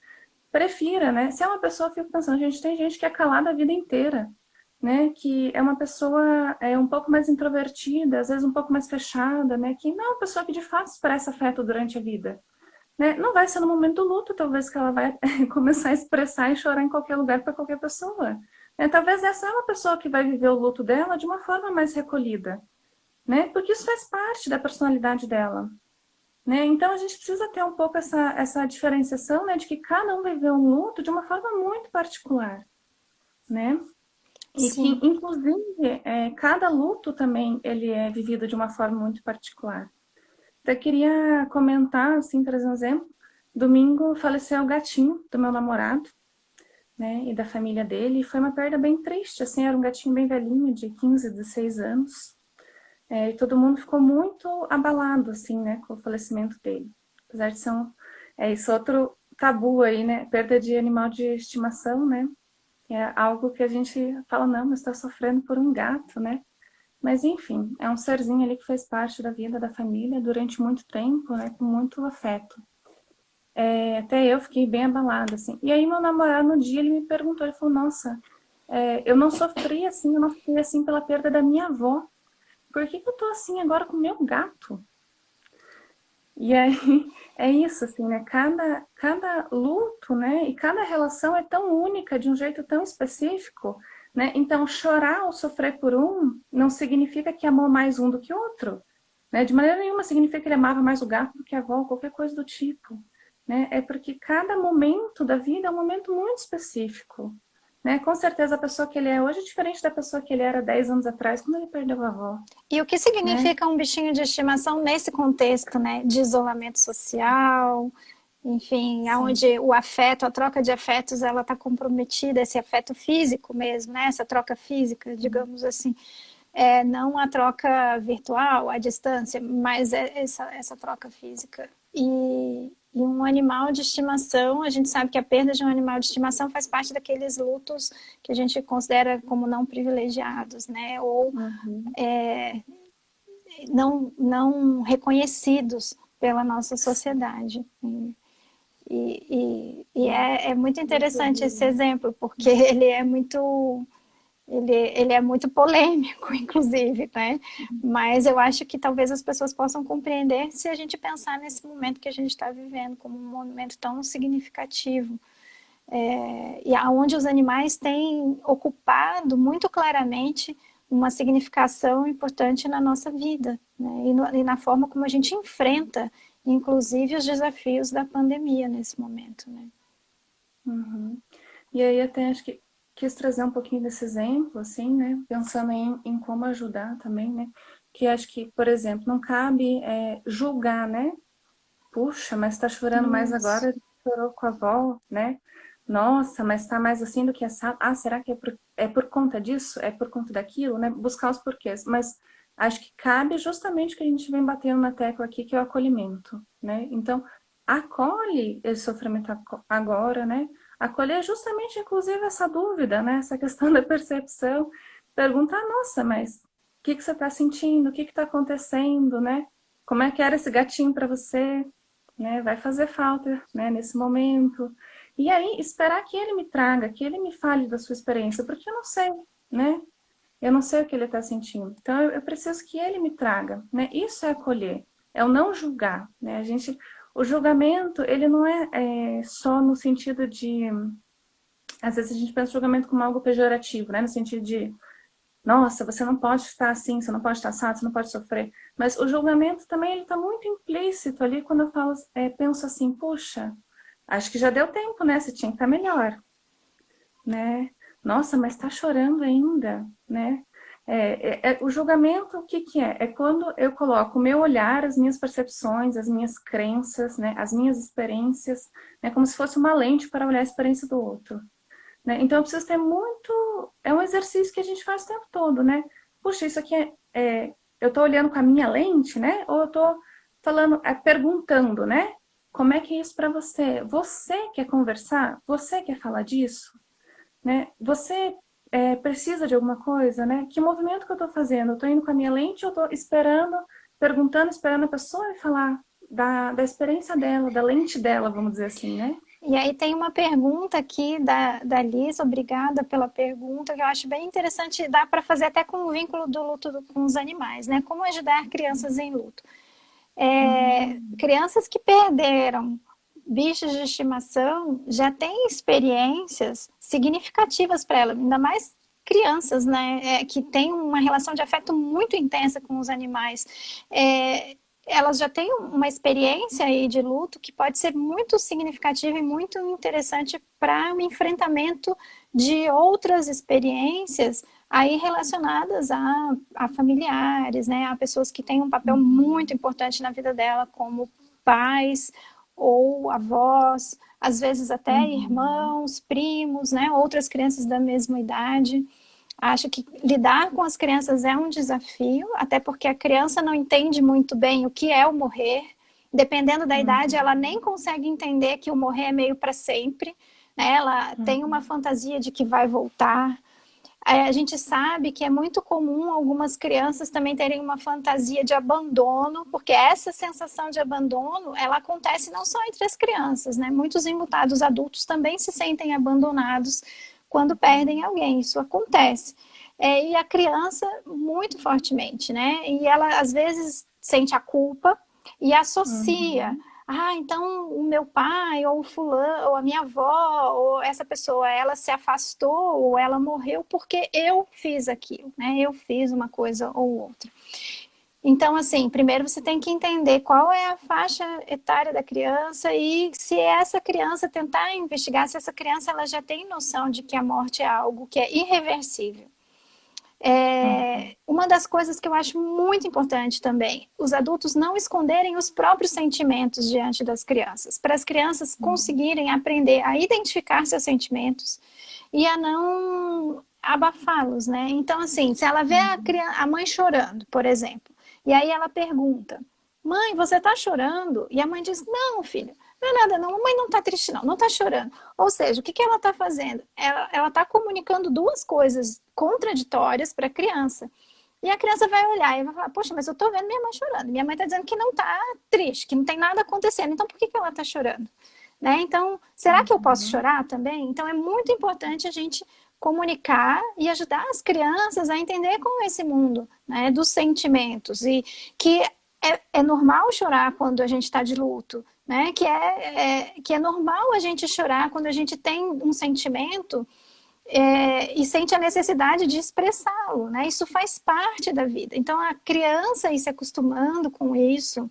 prefira, né? Se é uma pessoa, eu fico pensando, gente, tem gente que é calada a vida inteira, né? Que é uma pessoa um pouco mais introvertida, às vezes um pouco mais fechada, né? Que não é uma pessoa que de fato expressa afeto durante a vida. Né? Não vai ser no momento do luto, talvez, que ela vai começar a expressar e chorar em qualquer lugar para qualquer pessoa. Talvez essa é uma pessoa que vai viver o luto dela de uma forma mais recolhida, né? Porque isso faz parte da personalidade dela. Né? Então a gente precisa ter um pouco essa diferenciação, né, de que cada um vai viver um luto de uma forma muito particular. Né? E que, Sim. inclusive, cada luto também ele é vivido de uma forma muito particular. Até queria comentar, assim, trazer um exemplo. Domingo faleceu o gatinho do meu namorado, né, e da família dele, e foi uma perda bem triste, assim, era um gatinho bem velhinho, de 15, 16 anos, e todo mundo ficou muito abalado, assim, né, com o falecimento dele. Apesar de ser isso é outro tabu aí, né, perda de animal de estimação, né, é algo que a gente fala, não, mas está sofrendo por um gato, né, mas enfim, é um serzinho ali que fez parte da vida da família durante muito tempo, né, com muito afeto. Até eu fiquei bem abalada, assim. E aí meu namorado, no dia, ele me perguntou, ele falou, nossa, eu não sofri assim, eu não fiquei assim pela perda da minha avó. Por que eu tô assim agora com o meu gato? E aí é isso, assim, né? Cada luto, né? E cada relação é tão única, de um jeito tão específico, né? Então, chorar ou sofrer por um não significa que amou mais um do que outro, né? De maneira nenhuma significa que ele amava mais o gato do que a avó, qualquer coisa do tipo, né? É porque cada momento da vida é um momento muito específico, né? Com certeza a pessoa que ele é hoje é diferente da pessoa que ele era 10 anos atrás, quando ele perdeu a avó, E o que né? significa um bichinho de estimação nesse contexto, né? De isolamento social, enfim, Sim. onde o afeto, a troca de afetos, ela está comprometida, esse afeto físico mesmo, né? Essa troca física, digamos assim. Não a troca virtual, à distância, mas essa troca física. E um animal de estimação, a gente sabe que a perda de um animal de estimação faz parte daqueles lutos que a gente considera como não privilegiados, né? Ou Uhum. não reconhecidos pela nossa sociedade. É muito Muito interessante esse duro. exemplo, porque ele é muito polêmico, inclusive, né? Mas eu acho que talvez as pessoas possam compreender se a gente pensar nesse momento que a gente está vivendo como um momento tão significativo. E aonde os animais têm ocupado muito claramente uma significação importante na nossa vida, né? E na forma como a gente enfrenta, inclusive, os desafios da pandemia nesse momento, né? Uhum. E aí até acho que quis trazer um pouquinho desse exemplo, assim, né? Pensando em como ajudar também, né? Que acho que, por exemplo, não cabe julgar, né? Puxa, mas tá chorando mais Isso. agora, chorou com a avó, né? Nossa, mas tá mais assim do que essa. Ah, será que é por conta disso? É por conta daquilo, né? Buscar os porquês. Mas acho que cabe justamente o que a gente vem batendo na tecla aqui, que é o acolhimento, né? Então, acolhe esse sofrimento agora, né? Acolher justamente, inclusive, essa dúvida, né? Essa questão da percepção. Perguntar, nossa, mas o que você está sentindo? O que está acontecendo, né? Como é que era esse gatinho para você? Né? Vai fazer falta, né? Nesse momento. E aí, esperar que ele me traga, que ele me fale da sua experiência, porque eu não sei, né? Eu não sei o que ele está sentindo. Então, eu preciso que ele me traga, né? Isso é acolher, é o não julgar, né? O julgamento, ele não é só no sentido de... Às vezes a gente pensa o julgamento como algo pejorativo, né? No sentido de, nossa, você não pode estar assim, você não pode estar assado, você não pode sofrer. Mas o julgamento também, ele está muito implícito ali quando eu falo, penso assim, puxa, acho que já deu tempo, né? Você tinha que estar melhor, né? Nossa, mas está chorando ainda, né? O julgamento, o que que é? É quando eu coloco o meu olhar, as minhas percepções, as minhas crenças, né? As minhas experiências, né? Como se fosse uma lente para olhar a experiência do outro, né? Então eu preciso ter muito... É um exercício que a gente faz o tempo todo, né? Puxa, isso aqui eu estou olhando com a minha lente, né? Ou eu estou falando, perguntando, né? Como é que é isso para você? Você quer conversar? Você quer falar disso? Né? Você precisa de alguma coisa, né? Que movimento que eu estou fazendo? Eu estou indo com a minha lente ou estou esperando, perguntando, esperando a pessoa me falar da experiência dela, da lente dela, vamos dizer assim, né? E aí tem uma pergunta aqui da Liz, obrigada pela pergunta, que eu acho bem interessante, dá para fazer até com o vínculo do luto com os animais, né? Como ajudar crianças em luto. Uhum. Crianças que perderam bichos de estimação já têm experiências significativas para elas, ainda mais crianças, né, que têm uma relação de afeto muito intensa com os animais. Elas já têm uma experiência aí de luto que pode ser muito significativa e muito interessante para o enfrentamento de outras experiências aí relacionadas a familiares, né, a pessoas que têm um papel muito importante na vida dela, como pais ou avós, às vezes até Uhum. irmãos, primos, né, outras crianças da mesma idade. Acho que lidar com as crianças é um desafio, até porque a criança não entende muito bem o que é o morrer. Dependendo da idade, ela Uhum. nem consegue entender que o morrer é meio para sempre, né? Ela tem uma Uhum. fantasia de que vai voltar. A gente sabe que é muito comum algumas crianças também terem uma fantasia de abandono, porque essa sensação de abandono, ela acontece não só entre as crianças, né? Muitos enlutados adultos também se sentem abandonados quando perdem alguém, isso acontece. E a criança, muito fortemente, né? E ela, às vezes, sente a culpa e associa Uhum. então o meu pai, ou o fulano, ou a minha avó, ou essa pessoa, ela se afastou, ou ela morreu porque eu fiz aquilo, né? Eu fiz uma coisa ou outra. Então, assim, primeiro você tem que entender qual é a faixa etária da criança e se essa criança tentar investigar, se essa criança ela já tem noção de que a morte é algo que é irreversível. Uhum. Uma das coisas que eu acho muito importante também, os adultos não esconderem os próprios sentimentos diante das crianças, para as crianças conseguirem aprender a identificar seus sentimentos e a não abafá-los, né? Então, assim, se ela vê a mãe chorando, por exemplo, e aí ela pergunta: mãe, você está chorando? E a mãe diz: não, filha, Não é nada, não, mamãe não tá triste não, não tá chorando. Ou seja, o que que ela tá fazendo? Ela tá comunicando duas coisas contraditórias para a criança. E a criança vai olhar e vai falar, poxa, mas eu tô vendo minha mãe chorando. Minha mãe tá dizendo que não tá triste, que não tem nada acontecendo. Então por que que ela tá chorando? Né? Então, será que eu posso Uhum. chorar também? Então é muito importante a gente comunicar e ajudar as crianças a entender como é esse mundo, né, dos sentimentos e que é normal chorar quando a gente está de luto, né? Que é normal a gente chorar quando a gente tem um sentimento e sente a necessidade de expressá-lo, né? Isso faz parte da vida. Então a criança ir se acostumando com isso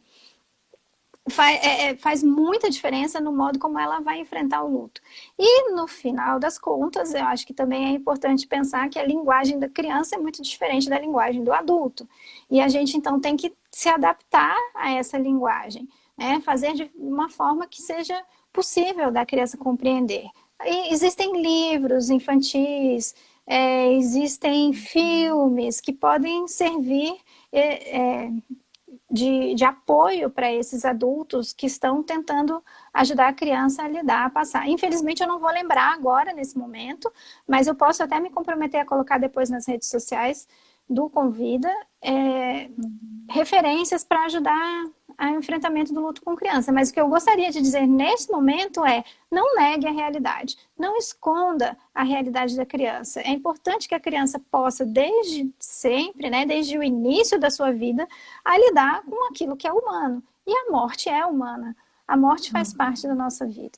faz muita diferença no modo como ela vai enfrentar o luto. E no final das contas, eu acho que também é importante pensar que a linguagem da criança é muito diferente da linguagem do adulto. E a gente então tem que se adaptar a essa linguagem, né? Fazer de uma forma que seja possível da criança compreender. E existem livros infantis, existem filmes que podem servir de apoio para esses adultos que estão tentando ajudar a criança a lidar, a passar. Infelizmente, eu não vou lembrar agora, nesse momento, mas eu posso até me comprometer a colocar depois nas redes sociais do Convida referências para ajudar ao enfrentamento do luto com criança. Mas o que eu gostaria de dizer nesse momento é: não negue a realidade, não esconda a realidade da criança. É importante que a criança possa, desde sempre, né, desde o início da sua vida, a lidar com aquilo que é humano. E a morte é humana. A morte faz parte da nossa vida.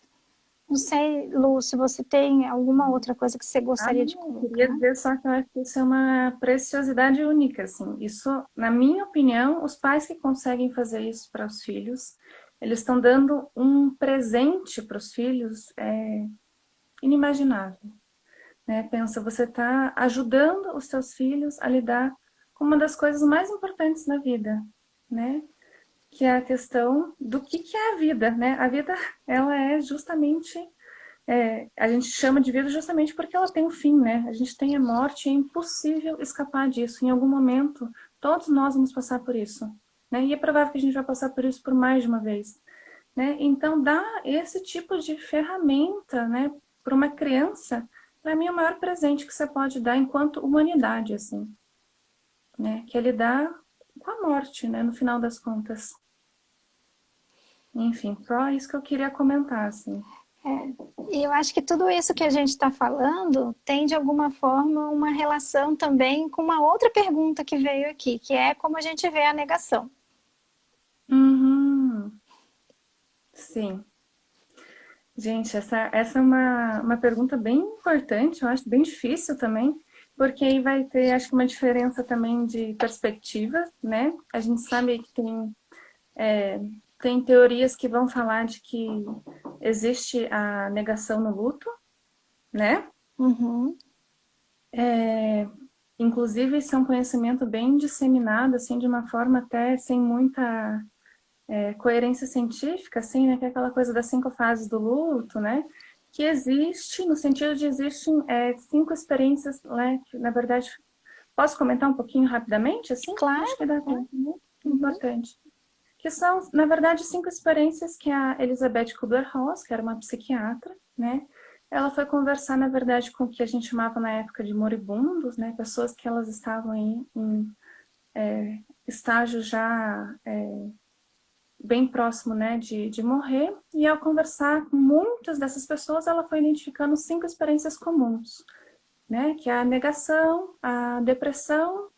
Não sei, Lu, se você tem alguma outra coisa que você Ah, gostaria de não, eu queria colocar. dizer só que eu acho que isso é uma preciosidade única, assim. Isso, na minha opinião, os pais que conseguem fazer isso para os filhos, eles estão dando um presente para os filhos inimaginável, né? Pensa, você está ajudando os seus filhos a lidar com uma das coisas mais importantes na vida, né? Que é a questão do que é a vida, né? A vida, ela é justamente a gente chama de vida justamente porque ela tem um fim, né? A gente tem a morte, é impossível escapar disso. Em algum momento, todos nós vamos passar por isso, né? E é provável que a gente vai passar por isso por mais de uma vez, né? Então, dar esse tipo de ferramenta, né, para uma criança, para mim é o maior presente que você pode dar enquanto humanidade, assim, né? Que é lidar com a morte, né? No final das contas. Enfim, só isso que eu queria comentar, assim. E eu acho que tudo isso que a gente está falando tem, de alguma forma, uma relação também com uma outra pergunta que veio aqui, que é como a gente vê a negação. Uhum. Sim. Gente, essa é uma pergunta bem importante, eu acho bem difícil também, porque aí vai ter, acho que uma diferença também de perspectiva, né? A gente sabe que tem teorias que vão falar de que existe a negação no luto, né? Uhum. Inclusive, isso é um conhecimento bem disseminado, assim, de uma forma até sem muita coerência científica, assim, né? Que é aquela coisa das 5 fases do luto, né? Que existe, no sentido de existem 5 experiências, né? Que, na verdade, posso comentar um pouquinho rapidamente, assim? Acho que Claro, dá claro. tempo, né? Uhum. Importante. Que são, na verdade, 5 experiências que a Elizabeth Kubler-Ross, que era uma psiquiatra, né? Ela foi conversar, na verdade, com o que a gente chamava na época de moribundos, né? Pessoas que elas estavam em estágio já bem próximo, né, de morrer, e ao conversar com muitas dessas pessoas, ela foi identificando 5 experiências comuns, né, que é a negação, a depressão,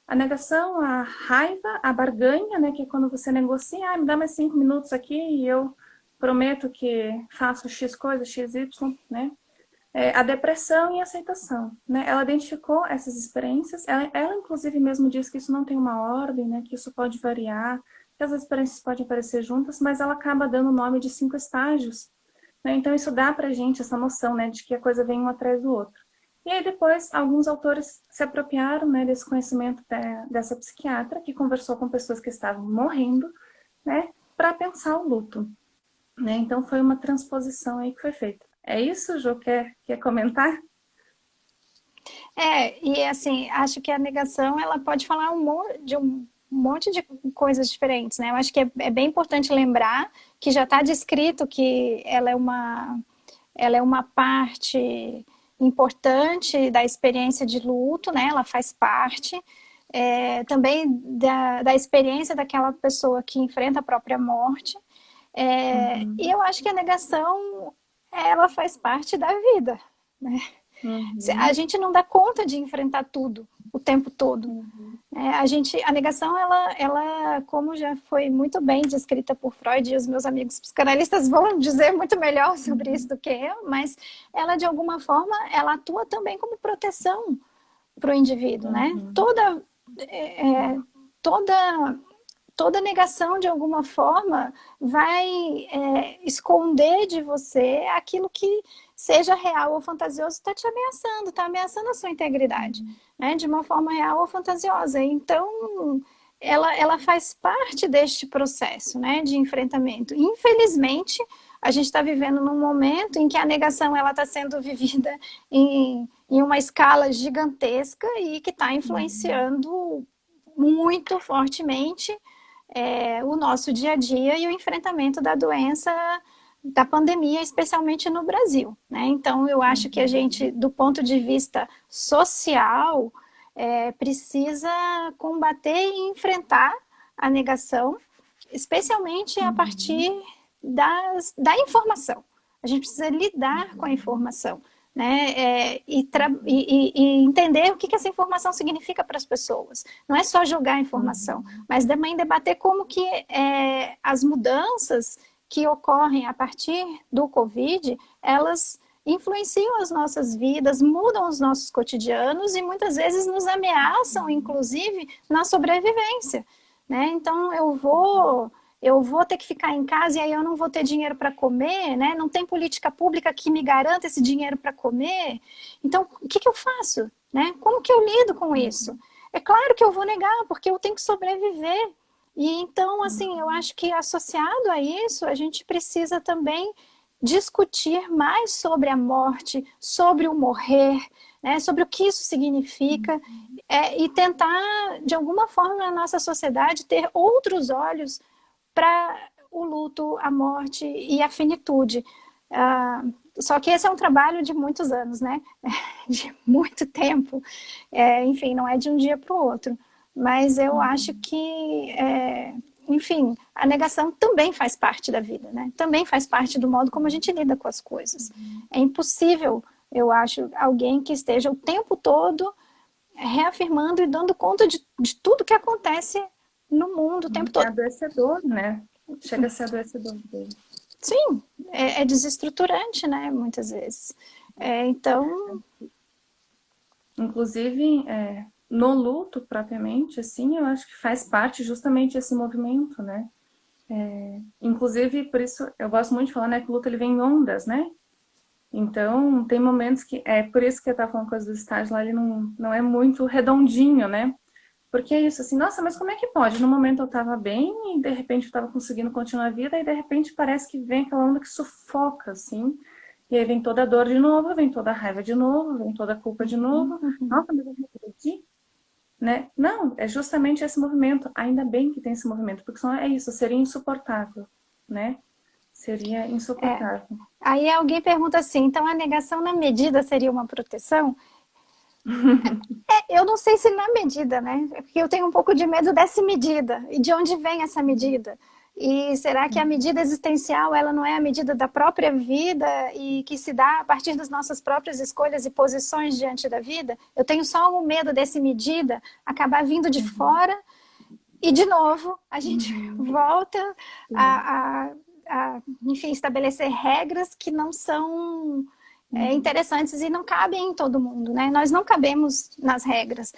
a raiva, a barganha, né, que é quando você negocia, me dá mais 5 minutos aqui e eu prometo que faço X coisa, X, Y, né, a depressão e a aceitação, né? Ela identificou essas experiências, ela inclusive mesmo diz que isso não tem uma ordem, né? Que isso pode variar, que as experiências podem aparecer juntas, mas ela acaba dando o nome de 5 estágios, né? Então isso dá pra gente essa noção, né? De que a coisa vem um atrás do outro. E aí depois, alguns autores se apropriaram, né, desse conhecimento dessa psiquiatra, que conversou com pessoas que estavam morrendo, né? Para pensar o luto, né? Então foi uma transposição aí que foi feita. É isso, Jô? Quer comentar? E assim, acho que a negação ela pode falar de monte de coisas diferentes, né? Eu acho que é bem importante lembrar que já está descrito que ela é uma parte importante da experiência de luto, né? Ela faz parte também da experiência daquela pessoa que enfrenta a própria morte. E eu acho que a negação, ela faz parte da vida, né? A gente não dá conta de enfrentar tudo o tempo todo. A negação, como já foi muito bem descrita por Freud, e os meus amigos psicanalistas vão dizer muito melhor sobre isso do que eu, mas ela, de alguma forma, ela atua também como proteção para o indivíduo, né? Toda toda negação, de alguma forma, vai esconder de você aquilo que seja real ou fantasioso, está te ameaçando, está ameaçando a sua integridade, né? De uma forma real ou fantasiosa. Então, ela faz parte deste processo, né, de enfrentamento. Infelizmente, a gente está vivendo num momento em que a negação está sendo vivida em uma escala gigantesca e que está influenciando muito fortemente o nosso dia a dia e o enfrentamento da doença, da pandemia, especialmente no Brasil, né? Então, eu acho que a gente, do ponto de vista social, precisa combater e enfrentar a negação, especialmente a partir da informação. A gente precisa lidar com a informação, né? E entender o que essa informação significa para as pessoas. Não é só jogar a informação, mas também debater como que as mudanças que ocorrem a partir do Covid, elas influenciam as nossas vidas, mudam os nossos cotidianos e muitas vezes nos ameaçam, inclusive, na sobrevivência, né? Então, eu vou ter que ficar em casa e aí eu não vou ter dinheiro para comer, né? Não tem política pública que me garanta esse dinheiro para comer. Então, o que eu faço, né? Como que eu lido com isso? É claro que eu vou negar, porque eu tenho que sobreviver. E então, assim, eu acho que associado a isso, a gente precisa também discutir mais sobre a morte, sobre o morrer, né? Sobre o que isso significa, e tentar, de alguma forma, na nossa sociedade, ter outros olhos para o luto, a morte e a finitude. Só que esse é um trabalho de muitos anos, né? De muito tempo. Enfim, não é de um dia para o outro. Mas eu acho que, enfim, a negação também faz parte da vida, né? Também faz parte do modo como a gente lida com as coisas. É impossível, eu acho, alguém que esteja o tempo todo reafirmando e dando conta de tudo que acontece no mundo o tempo todo. É adoecedor, né? Chega a ser adoecedor dele. Sim, é desestruturante, né? Muitas vezes. Então... Inclusive, no luto propriamente, assim, eu acho que faz parte justamente esse movimento, né? Inclusive, por isso, eu gosto muito de falar, né, que o luto ele vem em ondas, né? Então, tem momentos que... por isso que eu estava falando coisa do estágio lá, ele não é muito redondinho, né? Porque é isso, assim, nossa, mas como é que pode? No momento eu tava bem e de repente eu tava conseguindo continuar a vida e de repente parece que vem aquela onda que sufoca, assim. E aí vem toda a dor de novo, vem toda a raiva de novo, vem toda a culpa de novo. Nossa, mas eu regredi, né? Não, é justamente esse movimento. Ainda bem que tem esse movimento, porque senão é isso, seria insuportável, né? Seria insuportável. Aí alguém pergunta assim, então a negação na medida seria uma proteção? Eu não sei se na medida, né? Porque eu tenho um pouco de medo dessa medida. E de onde vem essa medida? E será que a medida existencial, ela não é a medida da própria vida e que se dá a partir das nossas próprias escolhas e posições diante da vida? Eu tenho só o medo dessa medida acabar vindo de fora e, de novo, a gente volta enfim, estabelecer regras que não são... interessantes e não cabem em todo mundo, né? Nós não cabemos nas regras.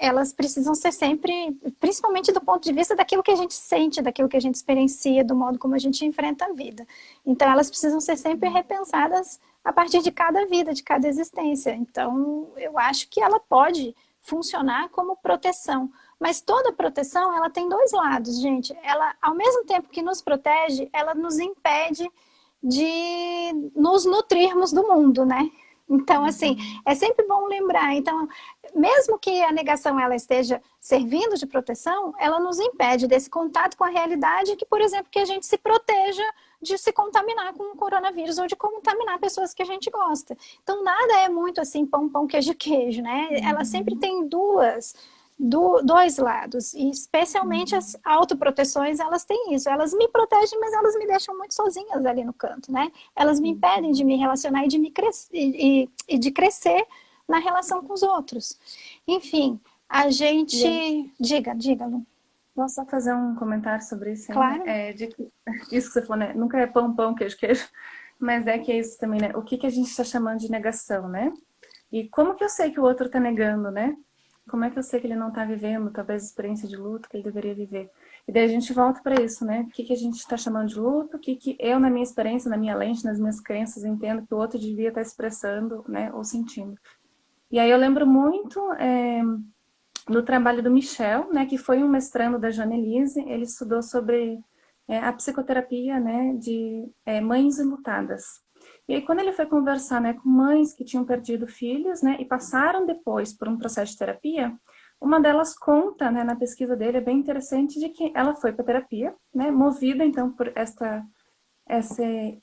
Elas precisam ser sempre, principalmente do ponto de vista daquilo que a gente sente, daquilo que a gente experiencia, do modo como a gente enfrenta a vida. Então, elas precisam ser sempre repensadas a partir de cada vida, de cada existência. Então, eu acho que ela pode funcionar como proteção. Mas toda proteção, ela tem dois lados, gente. Ela, ao mesmo tempo que nos protege, ela nos impede de nos nutrirmos do mundo, né? Então, assim, Uhum. é sempre bom lembrar. Então, mesmo que a negação ela esteja servindo de proteção, ela nos impede desse contato com a realidade que, por exemplo, que a gente se proteja de se contaminar com o coronavírus ou de contaminar pessoas que a gente gosta. Então, nada é muito assim pão, pão, queijo, queijo, né? Ela sempre Uhum. tem dois lados, e especialmente as Uhum. autoproteções, elas têm isso, elas me protegem, mas elas me deixam muito sozinhas ali no canto, né? Elas me impedem de Uhum. me relacionar e de, e de crescer na relação com os outros. Enfim, a E aí, gente... Diga, Lu. posso só fazer um comentário sobre isso ainda? Claro, É, de que, isso que você falou, né? Nunca é pão, pão, queijo, queijo. Mas é que é isso também, né? O que que a gente está chamando de negação, né? E como que eu sei que o outro está negando, né? Como é que eu sei que ele não está vivendo, talvez, a experiência de luto que ele deveria viver? E daí a gente volta para isso, né? O que que a gente está chamando de luto? O que que eu, na minha experiência, na minha lente, nas minhas crenças, entendo que o outro devia estar expressando, né? Ou sentindo. E aí eu lembro muito do trabalho do Michel, né? Que foi um mestrando da Joannelise. Ele estudou sobre a psicoterapia, né? De mães enlutadas. E aí, quando ele foi conversar, né, com mães que tinham perdido filhos, né, e passaram depois por um processo de terapia, uma delas conta, né, na pesquisa dele, é bem interessante, de que ela foi para terapia, né, movida, então, por essa,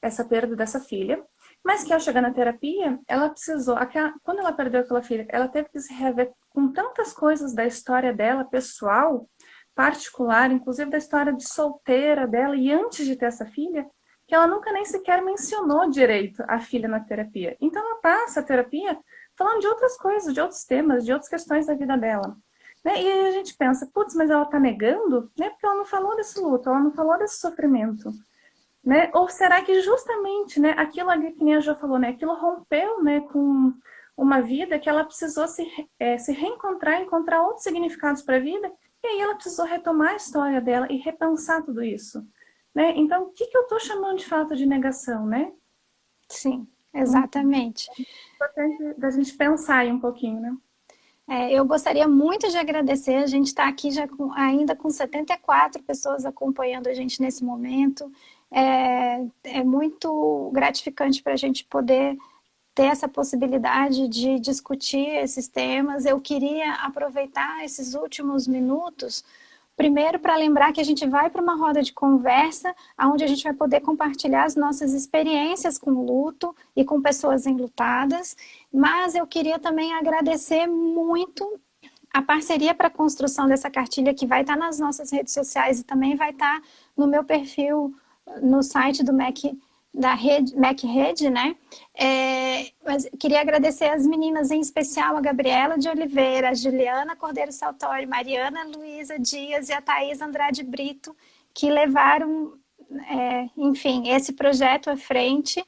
essa perda dessa filha, mas que ao chegar na terapia, ela precisou, quando ela perdeu aquela filha, ela teve que se rever com tantas coisas da história dela, pessoal, particular, inclusive da história de solteira dela, e antes de ter essa filha, que ela nunca nem sequer mencionou direito a filha na terapia. Então ela passa a terapia falando de outras coisas, de outros temas, de outras questões da vida dela. Né? E aí a gente pensa, putz, mas ela tá negando, né? Porque ela não falou desse luto, ela não falou desse sofrimento. Né? Ou será que justamente, né, aquilo ali que nem a Jo falou, né, aquilo rompeu, né, com uma vida que ela precisou se reencontrar, encontrar outros significados para a vida, e aí ela precisou retomar a história dela e repensar tudo isso. Né? Então, o que que eu estou chamando de falta de negação, né? sim, Então, exatamente. é importante da gente pensar aí um pouquinho, né? Eu gostaria muito de agradecer. A gente está aqui já ainda com 74 pessoas acompanhando a gente nesse momento. É muito gratificante para a gente poder ter essa possibilidade de discutir esses temas. Eu queria aproveitar esses últimos minutos, primeiro para lembrar que a gente vai para uma roda de conversa, onde a gente vai poder compartilhar as nossas experiências com o luto e com pessoas enlutadas, mas eu queria também agradecer muito a parceria para a construção dessa cartilha, que vai estar nas nossas redes sociais e também vai estar no meu perfil no site do MEC, da rede, MEC Rede, né? Mas queria agradecer as meninas, em especial a Gabriela de Oliveira, a Juliana Cordeiro Saltori, Mariana Luísa Dias e a Thaís Andrade Brito, que levaram, enfim, esse projeto à frente.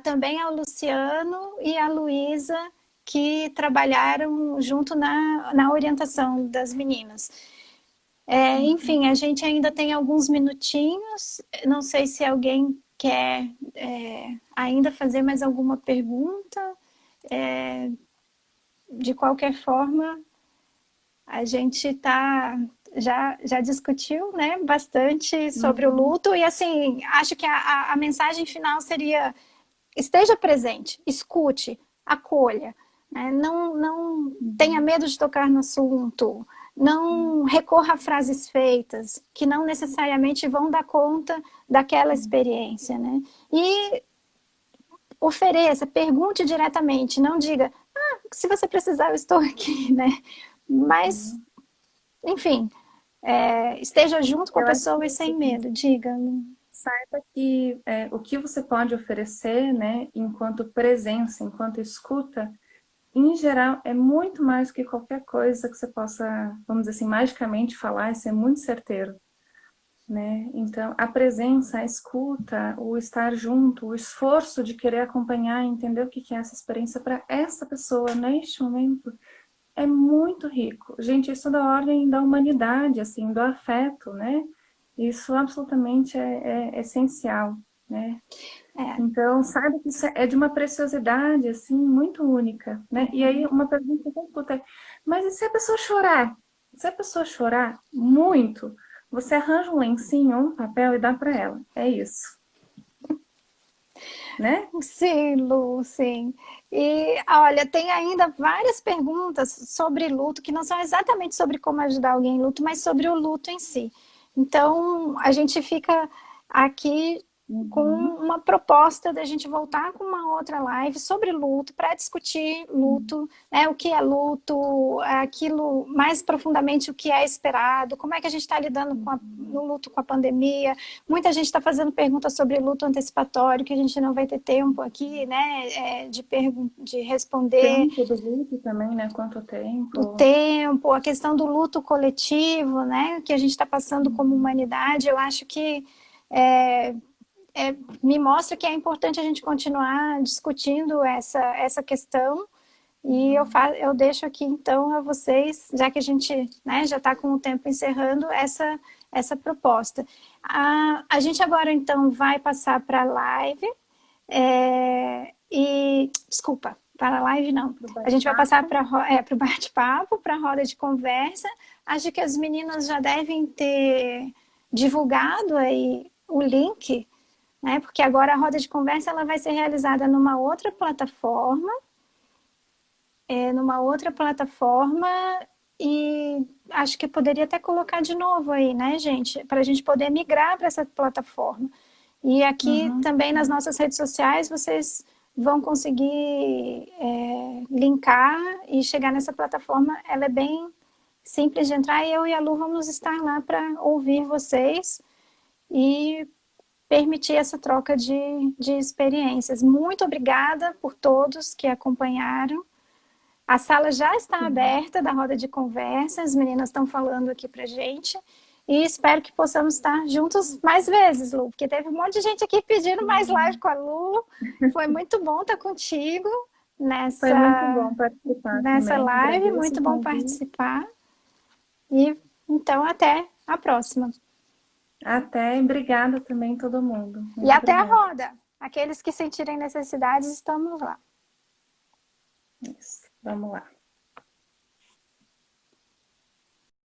Também ao Luciano e à Luísa, que trabalharam junto na orientação das meninas. Enfim, a gente ainda tem alguns minutinhos. Não sei se alguém quer ainda fazer mais alguma pergunta. De qualquer forma, a gente já discutiu, né, bastante sobre o Uhum. luto, e assim, acho que a mensagem final seria: esteja presente, escute, acolha, né? Não tenha Uhum. medo de tocar no assunto, não recorra a frases feitas que não necessariamente vão dar conta daquela experiência, né? E ofereça, pergunte diretamente, não diga, se você precisar, eu estou aqui, né? Mas, Uhum. enfim, esteja junto com a Eu acho que pessoa e isso, sem medo, diga. saiba que o que você pode oferecer, né, enquanto presença, enquanto escuta, em geral, é muito mais do que qualquer coisa que você possa, vamos dizer assim, magicamente falar e ser muito certeiro, né? Então, a presença, a escuta, o estar junto, o esforço de querer acompanhar e entender o que é essa experiência para essa pessoa neste momento é muito rico. Gente, isso é da ordem da humanidade, assim, do afeto, né? Isso absolutamente é essencial, né? É, Então, saiba que isso é de uma preciosidade, assim, muito única, né? E aí, uma pergunta que eu escuto é, mas e se a pessoa chorar? Se a pessoa chorar muito, você arranja um lencinho, um papel e dá para ela. É isso. né? Sim, Lu, sim. E olha, tem ainda várias perguntas sobre luto que não são exatamente sobre como ajudar alguém em luto, mas sobre o luto em si. Então, a gente fica aqui com Uhum. uma proposta da gente voltar com uma outra live sobre luto, para discutir luto, né, o que é luto, aquilo mais profundamente o que é esperado, como é que a gente está lidando com no luto com a pandemia. Muita gente está fazendo perguntas sobre luto antecipatório, que a gente não vai ter tempo aqui, né, de responder. Tempo do luto também, né? Quanto O tempo? tempo, a questão do luto coletivo, né, que a gente está passando como humanidade, eu acho que é, me mostra que é importante a gente continuar discutindo essa questão. E eu deixo aqui, então, a vocês, já que a gente, né, já está com o tempo encerrando, essa proposta. A gente agora, então, vai passar para a live. Desculpa, para a live não. Pro A gente vai passar bate-papo? para o bate-papo, para a roda de conversa. Acho que as meninas já devem ter divulgado aí o link, né? Porque agora a roda de conversa ela vai ser realizada numa outra plataforma e acho que poderia até colocar de novo aí, né, gente, para a gente poder migrar para essa plataforma. E aqui Uhum. também nas nossas redes sociais vocês vão conseguir linkar e chegar nessa plataforma. Ela é bem simples de entrar e eu e a Lu vamos estar lá para ouvir vocês e permitir essa troca de experiências. Muito obrigada por todos que acompanharam. A sala já está Sim. aberta da roda de conversa, as meninas estão falando aqui para gente. E espero que possamos estar juntos mais vezes, Lu, porque teve um monte de gente aqui pedindo mais live Sim. com a Lu. Foi muito bom estar contigo Foi muito nessa, bom participar nessa também. live, Agradeço muito o bom convite. participar. E então até a próxima. Até, e obrigada também todo mundo. E Muito até a obrigada. roda. Aqueles que sentirem necessidades, estamos lá. Isso. Vamos lá.